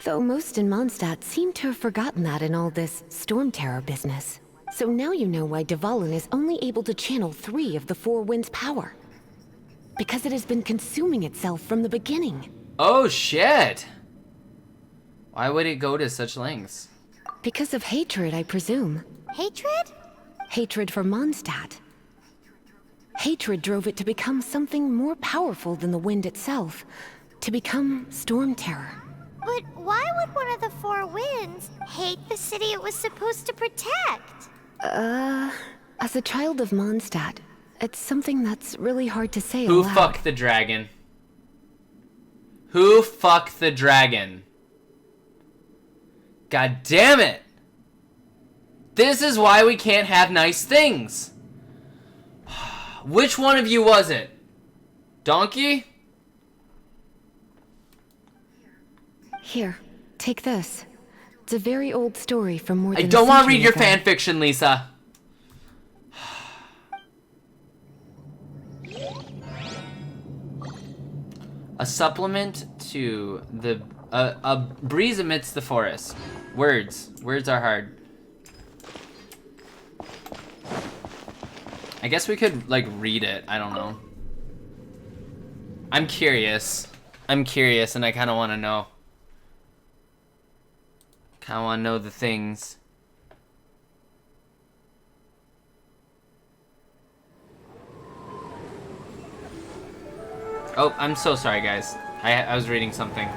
Though most in Mondstadt seem to have forgotten that in all this Storm Terror business. So now you know why Dvalin is only able to channel 3 of the four winds' power. Because it has been consuming itself from the beginning. Oh shit! Why would it go to such lengths? Because of hatred, I presume. Hatred? Hatred for Mondstadt. Hatred drove it to become something more powerful than the wind itself. To become Storm Terror. But why would one of the four winds hate the city it was supposed to protect? As a child of Mondstadt, it's something that's really hard to say Who aloud. fucked the dragon? Who fucked the dragon? God damn it! This is why we can't have nice things. Which one of you was it? Donkey? Here, take this. It's a very old story from more I than don't a want to century read your ago. fan fiction, Lisa. A supplement to the a breeze amidst the forest. Words are hard. I guess we could like read it. I don't know. I'm curious and I kind of want to know. Kind of want to know the things. Oh, I'm so sorry, guys. I was reading something.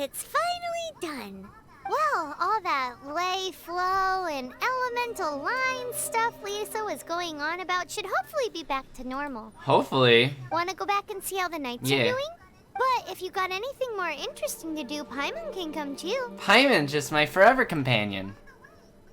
It's finally done. Well, all that lay, flow, and elemental line stuff Lisa was going on about should hopefully be back to normal. Hopefully. Want to go back and see how the knights Yeah. are doing? But if you got anything more interesting to do, Paimon can come too. Paimon's just my forever companion.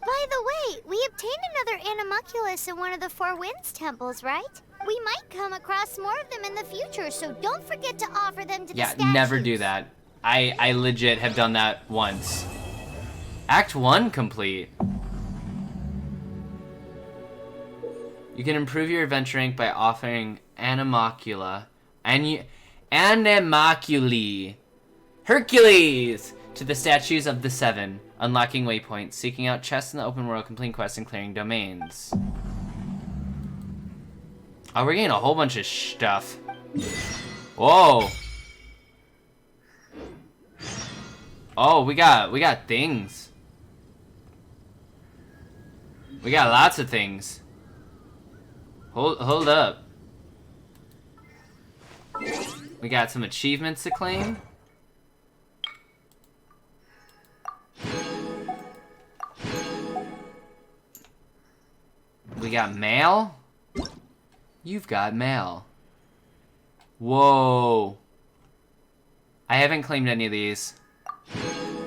By the way, we obtained another Animalculus in one of the Four Winds temples, right? We might come across more of them in the future, so don't forget to offer them to the Yeah, statues. never do that. I legit have done that once. Act 1 complete. You can improve your adventure rank by offering Animalcula. Animalculae. Hercules! To the statues of the Seven. Unlocking waypoints, seeking out chests in the open world, completing quests, and clearing domains. Oh, we're getting a whole bunch of stuff. Whoa. Oh, we got things. We got lots of things. Hold up. We got some achievements to claim. We got mail. You've got mail. Whoa. I haven't claimed any of these.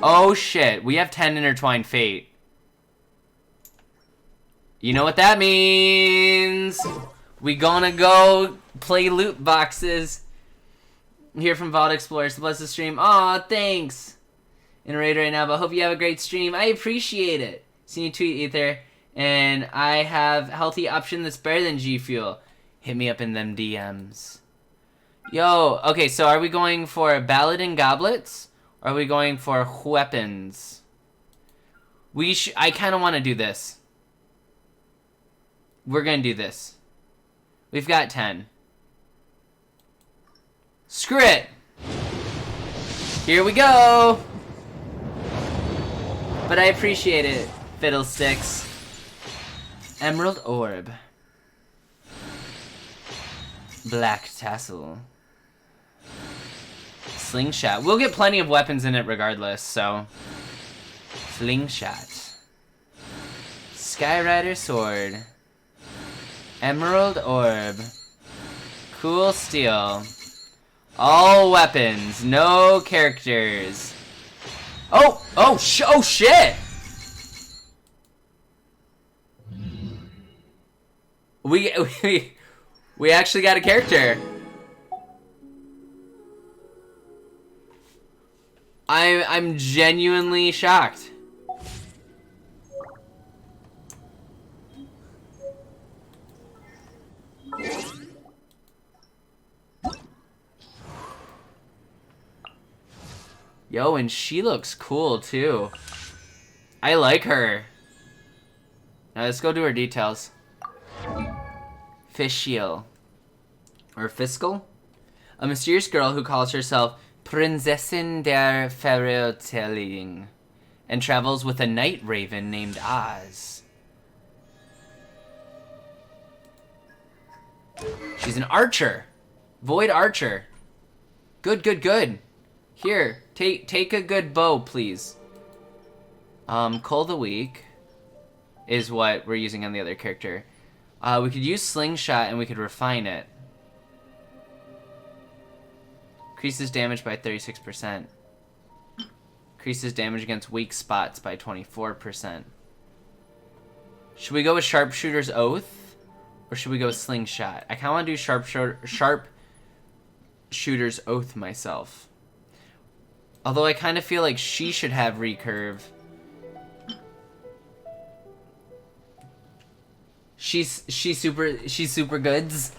Oh shit, we have 10 intertwined fate. You know what that means? We gonna go play loot boxes. Here from Vault Explorers, bless the stream. Aw, thanks. In a raid right now, but hope you have a great stream. I appreciate it. Seen you tweet, Ether, and I have healthy option that's better than G Fuel. Hit me up in them DMs. Yo, okay, so are we going for Ballad and Goblets? Or are we going for weapons? I kind of want to do this. We're going to do this. We've got 10. Screw it! Here we go! But I appreciate it, Fiddlesticks. Emerald Orb. Black Tassel. Slingshot. We'll get plenty of weapons in it regardless, so... Slingshot. Skyrider Sword. Emerald Orb. Cool Steel. All weapons, no characters. Oh shit! We actually got a character. I'm genuinely shocked. Yo, and she looks cool too. I like her. Now let's go do her details. Fischiel. Or Fiscal? A mysterious girl who calls herself Prinzessin der Verurteilung and travels with a night raven named Oz. She's an archer. Void archer. Good. Here, take a good bow, please. Cull the Weak is what we're using on the other character. We could use Slingshot and we could refine it. Increases damage by 36%. Increases damage against weak spots by 24%. Should we go with Sharpshooter's Oath? Or should we go with Slingshot? I kind of want to do Sharpshooter's Oath myself. Although I kind of feel like she should have recurve. She's super goods.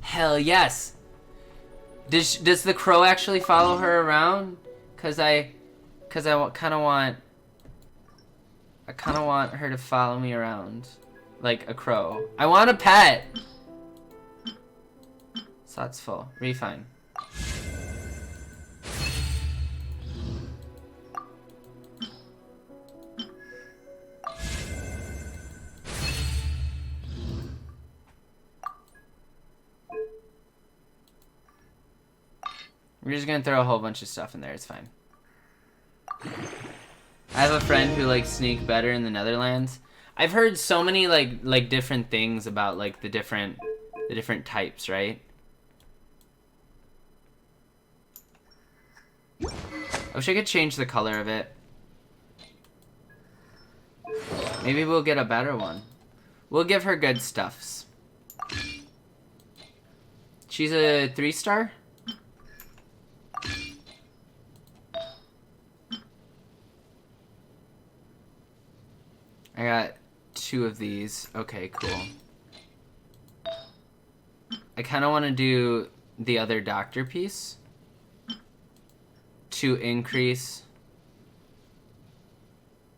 Hell yes. Does the crow actually follow her around? Cause I kind of want her to follow me around like a crow. I want a pet. Slots full. Refine. We're just gonna throw a whole bunch of stuff in there, it's fine. I have a friend who likes Sneak better in the Netherlands. I've heard so many like different things about like the different types, right? I wish I could change the color of it. Maybe we'll get a better one. We'll give her good stuffs. She's a 3-star? I got 2 of these. Okay, cool. I kind of want to do the other doctor piece to increase.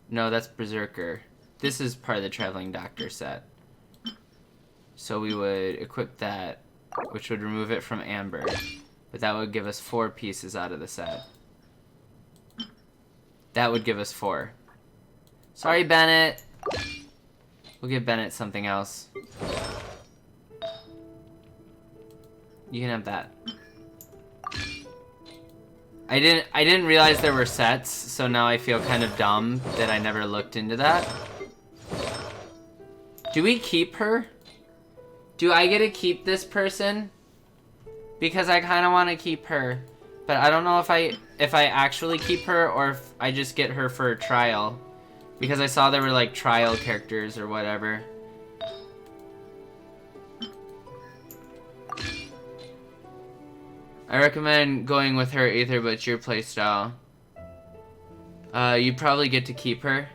No, that's Berserker. This is part of the traveling doctor set. So we would equip that, which would remove it from Amber. But that would give us 4 pieces out of the set. That would give us 4. Sorry, Bennett. We'll give Bennett something else. You can have that. I didn't realize there were sets, so now I feel kind of dumb that I never looked into that. Do we keep her? Do I get to keep this person? Because I kind of want to keep her. But I don't know if I actually keep her or if I just get her for a trial. Because I saw there were like trial characters or whatever. I recommend going with her either, but it's your playstyle. You probably get to keep her.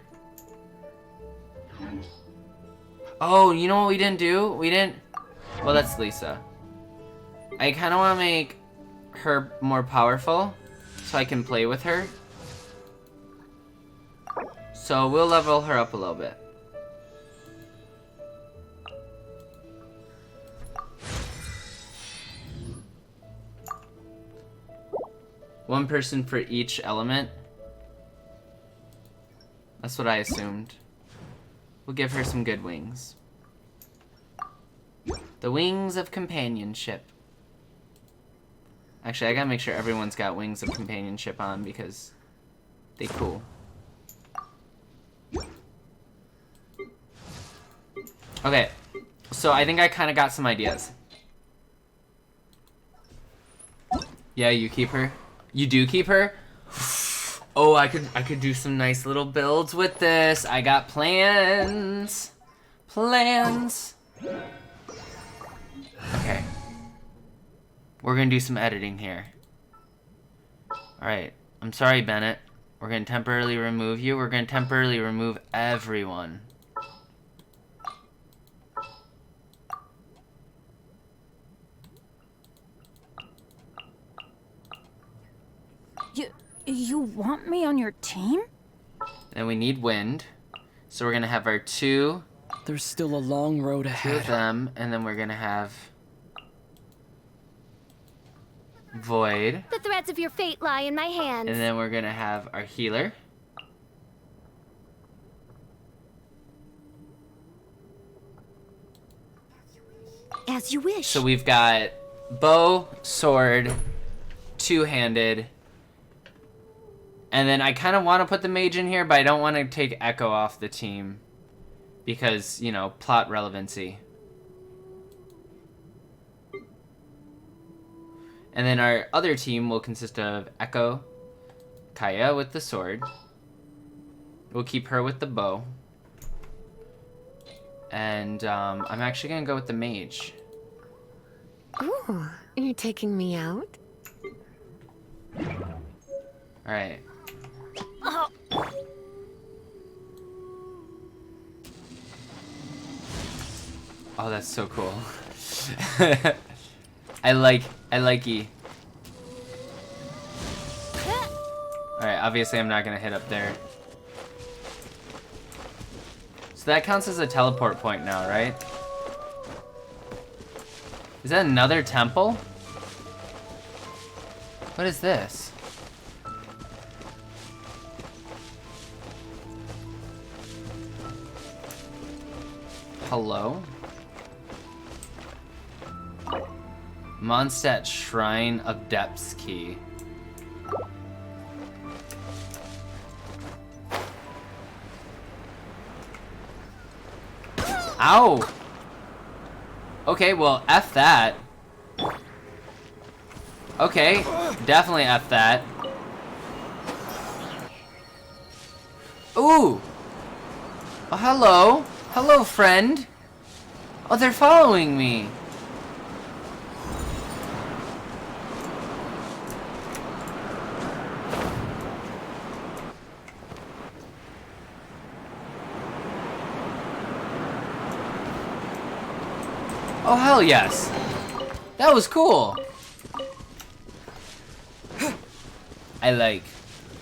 Oh, you know what we didn't do? We didn't... Well, that's Lisa. I kind of want to make her more powerful so I can play with her. So we'll level her up a little bit. One person for each element. That's what I assumed. We'll give her some good wings. The wings of companionship. Actually, I gotta make sure everyone's got wings of companionship on because they cool. Okay, so I think I kind of got some ideas. Yeah, you keep her. You do keep her? Oh, I could do some nice little builds with this. I got plans. Plans. Okay. We're gonna do some editing here. Alright. I'm sorry, Bennett. We're gonna temporarily remove you. We're gonna temporarily remove everyone. You want me on your team? And we need wind. So we're gonna have our two There's still a long road of ahead. them, and then we're gonna have Void. The threads of your fate lie in my hands. And then we're gonna have our healer. As you wish. So we've got bow, sword, two-handed. And then I kind of want to put the mage in here, but I don't want to take Echo off the team. Because, you know, plot relevancy. And then our other team will consist of Echo, Kaya with the sword. We'll keep her with the bow. And I'm actually going to go with the mage. Ooh, you're taking me out? Alright. Oh, that's so cool. I like E. Alright, obviously I'm not gonna hit up there. So that counts as a teleport point now, right? Is that another temple? What is this? Hello? Mondstadt Shrine of Depths key. Ow! Okay, well, F that. Okay, definitely F that. Ooh! Oh, hello! Hello, friend! Oh, they're following me! Oh, hell yes! That was cool! I like...